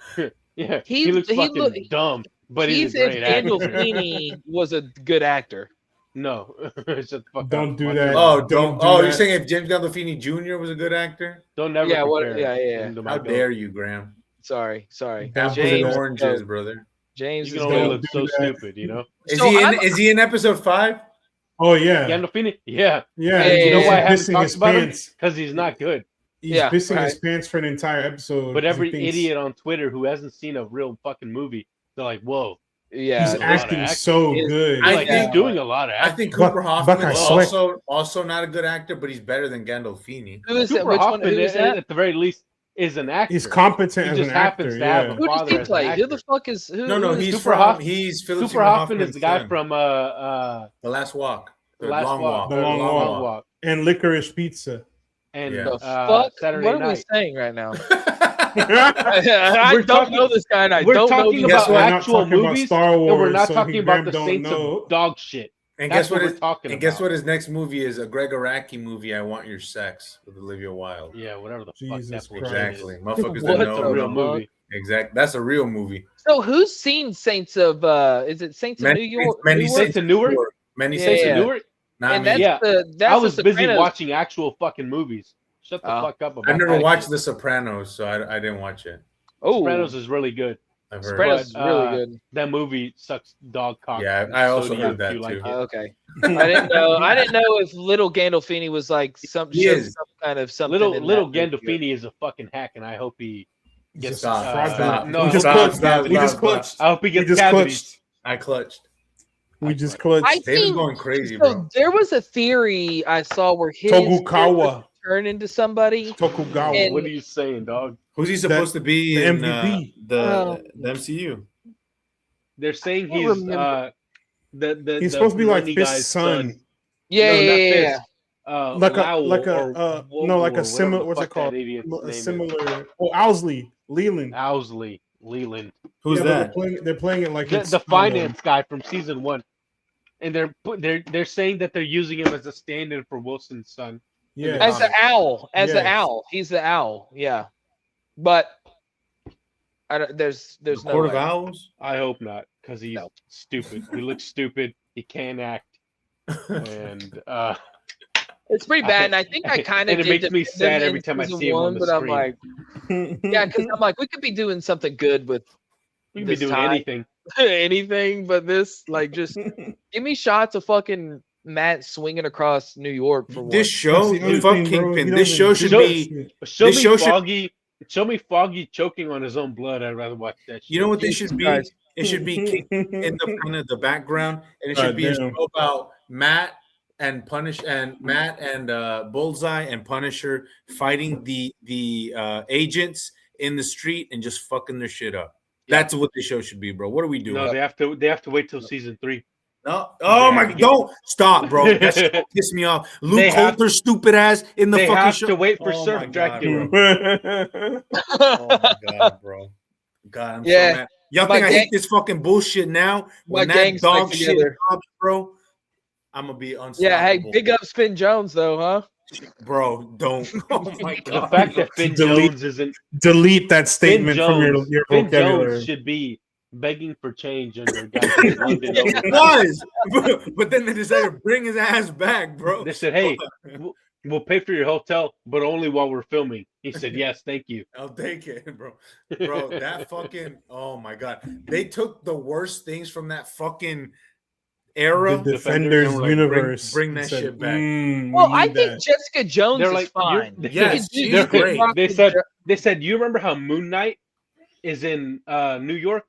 Yeah, He- he looks he fucking look- dumb, but he's He's a if great actor. Gandolfini was a good actor. No, shut the fuck Don't up. do Watch that. your- Oh, Don't don't. do Oh, that. you're saying if James Gandolfini Jr. was a good actor? Don't never Yeah, what- compare yeah, yeah. him to my How goat. dare you, Graham? Sorry. Apples and James, Oranges, brother. James You is can only don't look do so that. stupid, you know. Is So he in? I'm- Is he in episode 5? Oh yeah, Gandolfini, yeah, yeah. Hey, he's you know why I haven't pissing talked his about him? pants. because he's not good. He's Yeah, pissing his right. pants for an entire episode. But 'cause he every thinks idiot on Twitter who hasn't seen a real fucking movie, they're like, "Whoa, Yeah. he's a lot of acting acting. so He's- good. I like think- he's doing a lot of I acting." think Cooper Hoffman Buckeye is sweat. also not a good actor, but he's better than Gandolfini. Who is that? Cooper Which one? Hoffman, Who is that? at the very least, is an actor. He's competent He as just an happens actor. to have Yeah. a Who does father he as an play? Who actor. the fuck is who? No, who is- he's Cooper Hoff- he's Philip Cooper Seymour Hoffman is Hoffman's the guy son. from The Last Walk, the Last Long Walk, The Long Long Walk. And licorice pizza. and Yeah. The uh, fuck? Saturday What are we Night. saying right now? I We're don't talking- know this guy, and I we're don't know talking these about Guess what? guys. Not actual talking about movies, Star and we're Wars, not so talking he about damn the don't Saints know. of dog shit. And That's guess what? we're talking And guess about. what? His next movie is a Greg Araki movie. I Want Your Sex with Olivia Wilde. Yeah, whatever the Jesus fuck that Christ. Exactly. Motherfuckers What that That's the a know. real fuck? movie. Exactly. That's a real movie. So who's seen Saints of? Is it Saints of New York? Many Newark? Saints of Newark? Many Yeah, Saints of yeah. Newark. Newark? Not And me. that's Yeah. that's I was the busy Sopranos. watching actual fucking movies. Shut the Oh. fuck up about I've never that watched shit. The Sopranos, so I didn't watch it. Oh, Sopranos is really good. I've heard. Sopranos But, is really good. That movie sucks dog cock. Yeah, and I so also do heard you that if you too. like it. Okay, I didn't know. I didn't know if little Gandolfini was like some He showed is. some kind of something. Little in little that movie. Gandolfini is a fucking hack, and I hope he gets. Stop, fraudulent. no, We I just hope he clutched. gets cavities. We just clutched. I hope he We gets just cavities. clutched. I clutched. We just clutched. I David's think going crazy, so. bro. There was a theory I saw where his Tokugawa. turn into somebody. Tokugawa. And- What are you saying, dog? Who's he supposed to be the in MVP. the MCU? They're saying I don't he's remember. the He's supposed to be like Lenny Fist's guy's son. Yeah, No, not yeah, yeah. Fist. Like Lowell a like or a Wool no, like or a similar. whatever the What's it fuck called? that idiot's name A is. similar. Oh, Owsley, Leland. Owsley, Leland. Who's Yeah, but that? They're playing it like The, it's the finance guy from season 1. And they're saying that they're using him as a stand-in for Wilson's son. Yeah, As the owl, Yes. he's the owl. Yeah, but I don't, there's no Court of way. Owls. I hope not, because he's No. stupid. He looks stupid. He can't act. And It's pretty bad, and I think I kind of and it makes me sad every time I see him on the but screen. I'm like, yeah, because I'm like, we could be doing something good with we can be this doing time. anything. anything, but this, like, just give me shots of fucking Matt swinging across New York for This one. show, That's the other fuck thing, bro. Kingpin. He This doesn't show should do be. Show This me show should- Foggy. Show me Foggy choking on his own blood. I'd rather watch that shit. You know what this Jesus should be? Christ. It should be Kingpin in the kind of the background, and it should be a Goddamn. show about Matt and Bullseye and Punisher fighting the agents in the street and just fucking their shit up. That's what the show should be, bro. What are we doing? No, they have to wait till season 3. No. Oh They my! have to get- Don't stop, bro. That shit will piss me off. They Luke have- Coulter's stupid ass in the They fucking have show. to wait for Oh Surf my God, Dracula. bro. Oh my god, bro. God, I'm Yeah. so mad. Y'all My think I gang- hate this fucking bullshit now? When my that gang stuck dog shit together. drops, bro, I'm gonna be unstoppable. Yeah, hey, big up Spin Jones though, huh? bro. Don't. Oh my The god. fact that Finn Delete- Jones isn't Delete that Finn statement from Jones, your Finn vocabulary. Jones should be begging for change under goddamn London. It was, but then they decided to bring his ass back, bro. They said, "Hey, we'll pay for your hotel, but only while we're filming." He said, "Yes, thank you." I'll take it, bro. Bro, that fucking oh my god. They took the worst things from that fucking era. The Defenders and were like, universe. bring that and said, shit back. we Well, I need think that." Jessica Jones They're is like, fine. Yes, You she's could great. rock They with said, Jo- they said, "You remember how Moon Knight is in New York?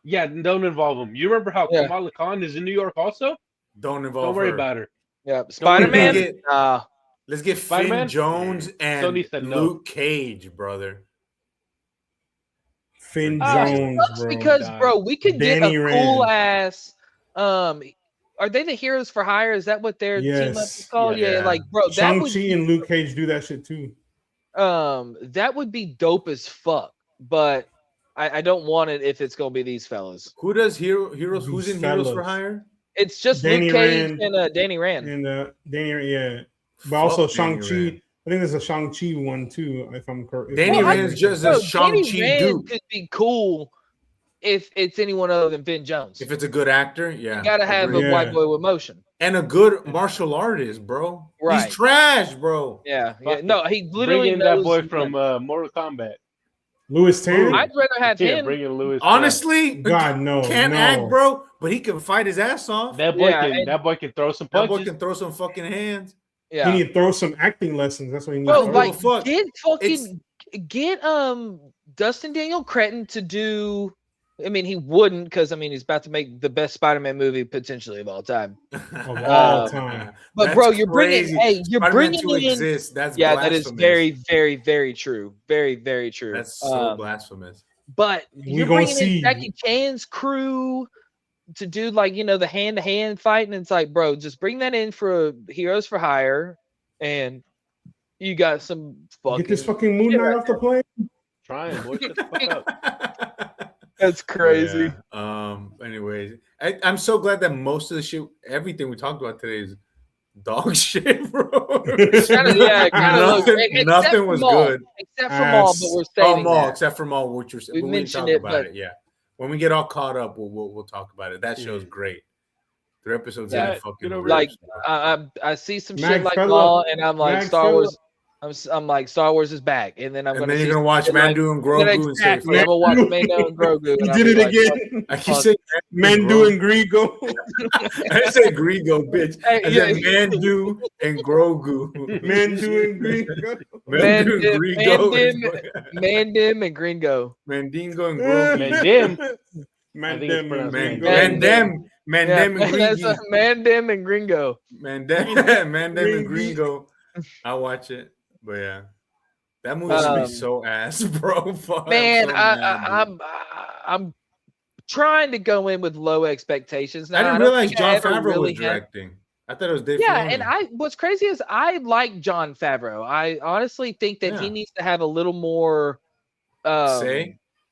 Yeah, don't involve him. You remember how Yeah. Kamala Khan is in New York also? Don't involve Don't worry her. about her." yeah, Spider-Man. Let's get- Uh, Let's get Spider-Man? Finn Jones and Sony said no. Luke Cage, brother. Finn Ah, it Jones, sucks bro. because, bro, we could Danny get a Rand. cool ass. Are they the Heroes for Hire? Is that what their team up Yes. is called? Yeah. Yeah, like, bro, that Shang-Chi would and Luke Cage do that shit too. that would be dope as fuck. But I don't want it if it's gonna be these fellas. Who does Heroes? Who's in These Heroes for fellas. Hire? It's just Danny Luke Cage Rand. and Danny Rand. And yeah. But also Fuck Danny Shang-Chi. Rand. I think there's a Shang-Chi one too, if I'm correct. Danny Well, I- Rand's just Bro, a Shang-Chi Danny Rand dude. could be cool if it's anyone other than Finn Jones. If it's a good actor, yeah. You gotta have agreed. a white boy with motion. And a good martial artist, bro. Right. He's trash, bro. Yeah, Fuck it. no, he Bring literally in that knows boy what- from Mortal Kombat. Louis Tan. I'd rather have Yeah, him. bring in Lewis. Honestly, God no, can't no. act, bro, but he can fight his ass off. that boy Yeah, can and- that boy can throw some That boy punches. can throw some fucking hands. Yeah, He need to throw some acting lessons. That's what he needs. bro, to do. like fuck. get Dustin Daniel Cretton to do. I mean, he wouldn't because he's about to make the best Spider-Man movie potentially of all time. Of all time. But That's bro, you're bringing. crazy. Hey, you're Spider-Man bringing 2 in. exists. That's Yeah, that is blasphemous. very, very, very true. Very, very true. That's so blasphemous. But We you're gonna bringing see. in Jackie Chan's crew to do the hand-to-hand fighting. It's like, bro, just bring that in for Heroes for Hire, and you got some fucking. Get this fucking Moon shit Knight right off the plane. Trying, boy. Shut the fuck up. That's crazy. Yeah. Anyways, I'm so glad that most of the shit, everything we talked about today is dog shit, bro. Nothing was good. Except for Maul, but we're saving Maul, that. except for Maul, which we mentioned talk it, about but it. Yeah, when we get all caught up, we'll talk about it. That show's great. 3 episodes in, fucking like rips, I see some Mag shit like fella. Maul, and I'm like Mag Star fella. Wars. I'm like Star Wars is back, and then I'm and gonna then see you're gonna watch shit like- Mandu and Grogu exactly. and I'm gonna watch Mando and Grogu. You and did it I'll be like, again. I keep saying Mandu and Grigo. I didn't say Grigo, bitch. Hey, I said Mandu and Grogu. Mandu and Grigo. Mandu and Grigo. Mandim and Gringo. Mandingo and Grogu. Mandim. Mandem and Gringo. Mandem and That's Gringo. Mandim and Gringo. Mandem and Gringo. I watch it, but yeah, that movie should be so ass, bro. Fuck, Man, so mad, I'm trying to go in with low expectations. Now, I didn't don't realize think Jon I ever Favreau really was had- directing. I thought it was Dave Yeah, Filoni. and what's crazy is I like Jon Favreau. I honestly think that he Yeah. needs to have a little more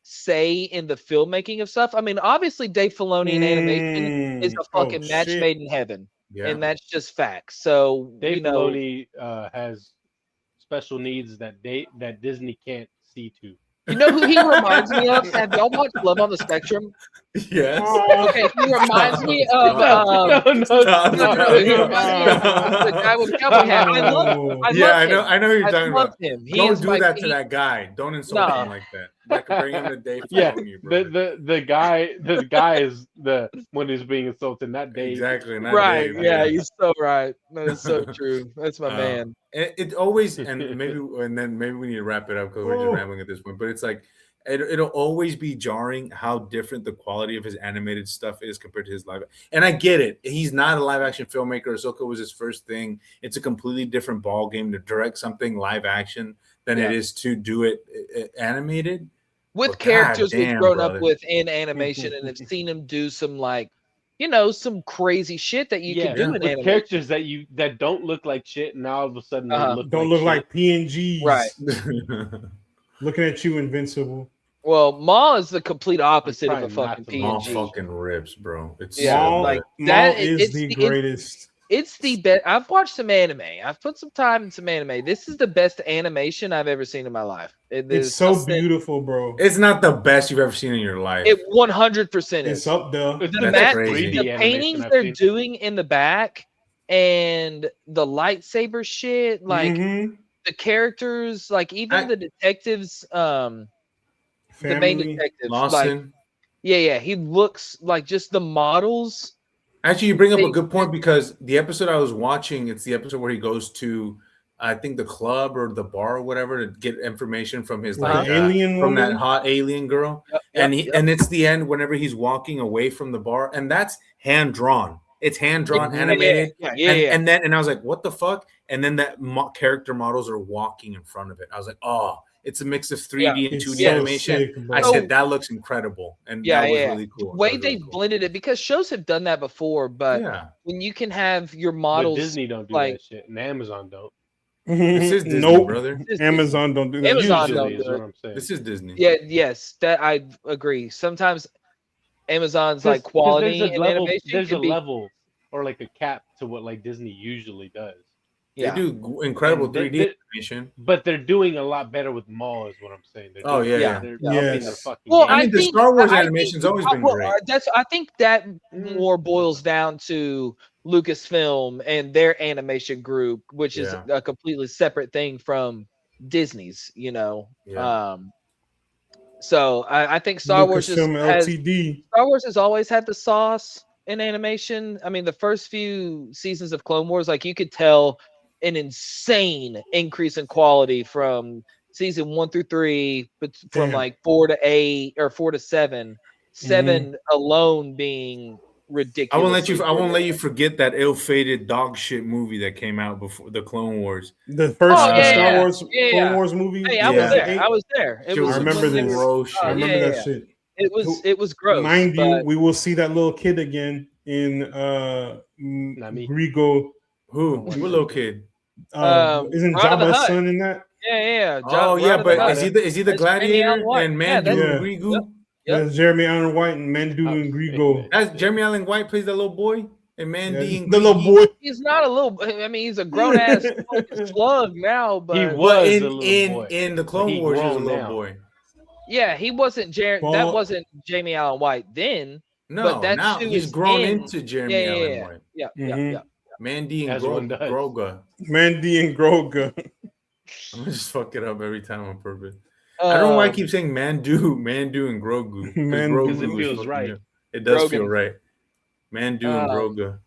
say in the filmmaking of stuff. I mean, obviously Dave Filoni in animation is a fucking match shit. made in heaven, Yeah. and that's just facts. So Dave Filoni has special needs that Disney can't see to. you know who he reminds me of? Have y'all watched Love on the Spectrum? Yes. Okay, he reminds me of he reminds me of the guy with the cowboy hat. I love him. I know who you're talking love about. him. He Don't is do my- that to he- that guy. Don't insult him like that. That could bring him to Dave Yeah, Filoni, bro. the guy is the one who's being insulted, not Dave. Exactly. Not Right? Dave, Yeah, he's so right. That is so true. That's my man. It always and then maybe we need to wrap it up because we're just rambling at this point. But it's like it'll always be jarring how different the quality of his animated stuff is compared to his live. And I get it. He's not a live action filmmaker. Ahsoka was his first thing. It's a completely different ball game to direct something live action than it is to do it animated. With But characters we've goddamn, grown brother. up with in animation and have seen him do some some crazy shit that you can do in with animation. characters that don't look like shit, and now all of a sudden they Don't look like PNGs. Right. Looking at you, Invincible. Well, Maul is the complete opposite of a trying fucking not to. Maul PNG. fucking rips, bro. It's Yeah, so like good. that Maul is the greatest. It's the best. I've watched some anime. I've put some time in some anime. This is the best animation I've ever seen in my life. It's so beautiful, bro. It's not the best you've ever seen in your life. It 100% It's is. up there. That's crazy. The paintings they're doing in the back and the lightsaber shit, like the characters, like even the detectives, the main detectives, Lawson. like, he looks like just the models. Actually, you bring up a good point because the episode I was watching, it's the episode where he goes to, I think, the club or the bar or whatever to get information from his alien from that woman? hot alien girl, and it's the end whenever he's walking away from the bar, and that's hand drawn. It's hand drawn, animated, and I was like, what the fuck? And then that character models are walking in front of it. I was like, oh. It's a mix of 3D and 2D animation. Sick, I said that looks incredible, and that was really cool. The way they blended it, because shows have done that before, but when you can have your models, but Disney don't do that shit, and Amazon don't. This is Disney, brother. Amazon don't do that. Amazon Usually don't is do what it. I'm saying. This is Disney. Yes, that I agree. Sometimes Amazon's like quality and animation. There's can a be, level or like a cap to what like Disney usually does. They do incredible 3D animation, but they're doing a lot better with Maul, is what I'm saying. They're upping their fucking well, game. I mean, the Star Wars animation's always been great. I think that more boils down to Lucasfilm and their animation group, which is a completely separate thing from Disney's. So I think Star Wars has always had the sauce in animation. I mean, the first few seasons of Clone Wars, like you could tell an insane increase in quality from season 1 through 3, but from like 4 to 8 or 4 to 7. 7 alone being ridiculous. I won't let you forget that ill-fated dog shit movie that came out before the Clone Wars. The first Star Wars Clone Wars movie. Hey, I was there. I was there. I remember this. I remember that shit. It was gross. Mind you, we will see that little kid again in Grigo. Who? What little kid? Isn't Jabba's son in that? Yeah. Oh yeah, right at the but is bottom. he the That's Jeremy Allen gladiator White. and Yeah, Mandu that's- and Yeah. Grigu? Yep. That's Jeremy Allen White and Mandu Oh, and Grigo. That's Jeremy Allen White plays the little boy and Mandy and The little Grigi? boy. He's not a little. I mean, he's a grown ass slug now, but He But was a little boy. in the Clone He Wars, he was a grown little now. boy. yeah, he wasn't that Well- wasn't Jamie Allen White then. No, But that's now who he's is grown in- into Jeremy Yeah, Allen yeah, White. yeah, Mhm. yeah. Mandy and As one does. Groga. Mandy and Groga. I'm gonna just fuck it up every time on purpose. I don't know why I keep saying Mandu and Grogu. Mandu. Because it is feels fucking right. good. It does Grogan. feel right. Mandu and Groga.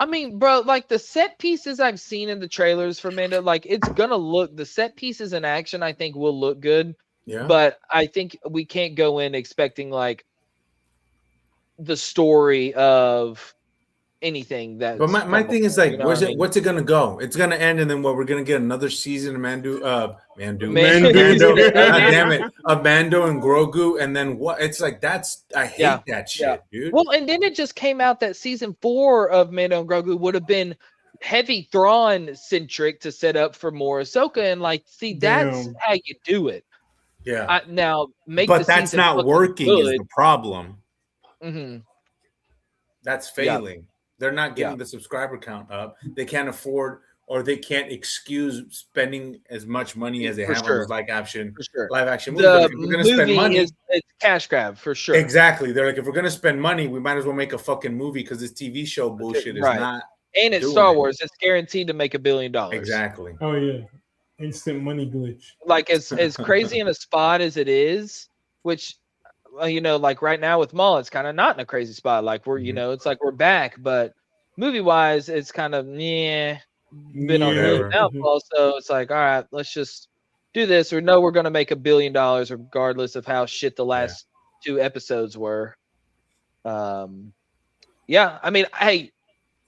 I mean, bro, like the set pieces I've seen in the trailers for Mando, like it's gonna look the set pieces in action. I think will look good, Yeah. but I think we can't go in expecting like the story of anything that. But my thing is like, what's what's it gonna go? It's gonna end, and then what? We're gonna get another season of Mando. Mando. God damn it, of Mando and Grogu, and then what? It's like I hate Yeah. that shit, dude. Well, and then it just came out that season 4 of Mando and Grogu would have been heavy Thrawn centric to set up for more Ahsoka, and like, see, that's Damn. how you do it. Yeah, Now make, but the that's season not fucking working. Is good. the problem? Mhm. That's Yeah. failing. They're not getting the subscriber count up. They can't afford, or they can't excuse spending as much money as they For have on sure. those live action For sure. movies. The If we're gonna spend movie money, is it's cash grab for sure. exactly. They're like, if we're gonna spend money, we might as well make a fucking movie because this TV show bullshit is Right. not And it's doing Star it. Wars. It's guaranteed to make $1 billion. exactly. Oh yeah. Instant money glitch. Like as crazy in a spot as it is, which like right now with Maul, it's kind of not in a crazy spot. Like we're it's like we're back, but movie wise, it's kind of been on Yeah. the downfall. So it's like, all right, let's just do this, or no, we're going to make $1 billion regardless of how shit the last 2 episodes were. Yeah, I mean, hey,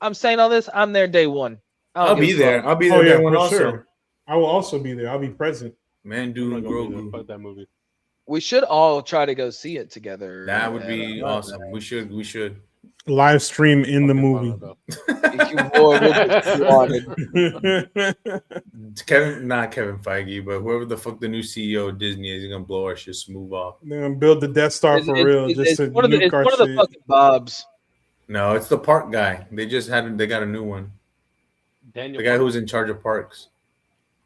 I'm saying all this. I'm there day one. I'll be there. I'll be there. Oh yeah, day one for also. sure. I will also be there. I'll be present. Mandu I'm and not gonna be there. Grogu. Fuck that movie. We should all try to go see it together. That would be And, awesome. We should. Live stream in the Fucking movie. fun, though. If you would, we'll get you on it. Not Kevin Feige, but whoever the fuck the new CEO of Disney is, he's gonna blow our shit smooth off. They're gonna build the Death Star for real. It's Just to one of the, nuke it's our one of the shit. fucking Bobs. No, it's the park guy. They got a new one. Daniel The guy who's in charge of parks.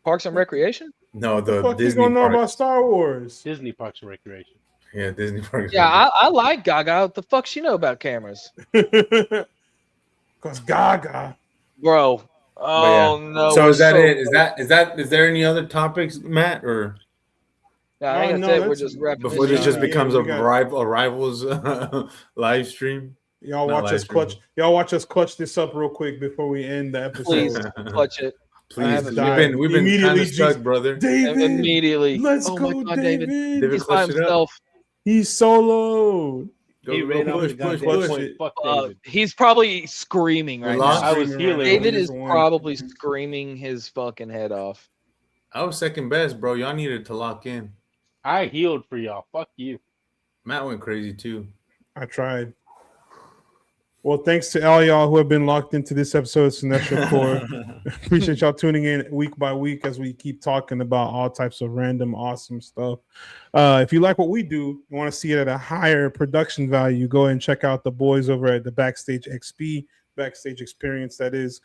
Parks and Recreation? No, What the the fuck you Disney gonna know park. about Star Wars? Disney Parks and Recreation. Yeah, Disney parks. Yeah, I like Gaga. What the fuck she know about cameras? Cause Gaga. Bro. Oh yeah. no. So we're is that it? close. Is there any other topics, Matt, or No, I think No, that's it. We're that's- just wrapping before this this just up. Yeah, becomes we a got- rivals live stream? Y'all Not watch live us stream. clutch. Y'all watch us clutch this up real quick before we end the episode. Please clutch it. Please, haven't we've been kind Immediately, of stuck, Jesus. brother. David, Immediately. let's Oh go, my God, David. David, He's by clutch it up. himself. He's soloed. Go, He go ran out push, the push, goddamn push. point. Fuck Uh, David. he's probably screaming We right lost? now. I was healing. David He's is one. probably screaming his fucking head off. I was second best, bro. Y'all needed to lock in. I healed for y'all. Fuck you. Matt went crazy too. I tried. Well, thanks to all y'all who have been locked into this episode of Cinestro Core. Appreciate y'all tuning in week by week as we keep talking about all types of random, awesome stuff. If you like what we do, you want to see it at a higher production value, go ahead and check out the boys over at the Backstage XP, Backstage Experience. That is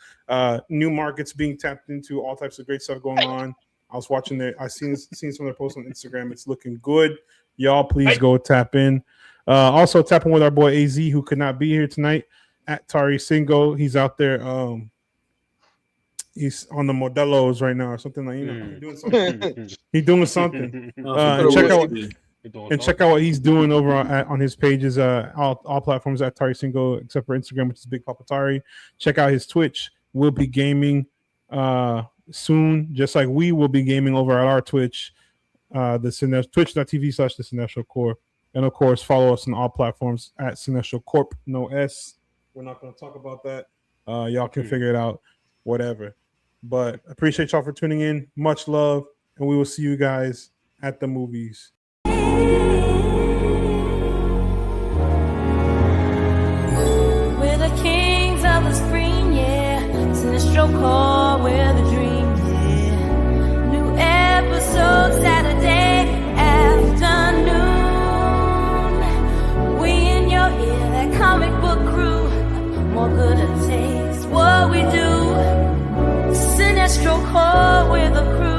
new markets being tapped into, all types of great stuff going on. I was watching it. I seen some of their posts on Instagram. It's looking good. Y'all, please go tap in. Also tapping with our boy AZ, who could not be here tonight, at Tari Singo. He's out there. He's on the Modelos right now, or something like he's doing something. He's doing something. Check out what he's doing over on his pages. All platforms at Tari Singo, except for Instagram, which is Big Papa Tari. Check out his Twitch. We'll be gaming soon, just like we will be gaming over at our Twitch. Twitch.tv/the Cinestro Core. And of course, follow us on all platforms at Cinestro Corp. No S. We're not going to talk about that. Y'all can figure it out, whatever. But appreciate y'all for tuning in. Much love, and we will see you guys at the movies. We're the kings of the screen, yeah. Cinestro core, we're the dream, yeah. New era. we do. Cinestro core with a crew.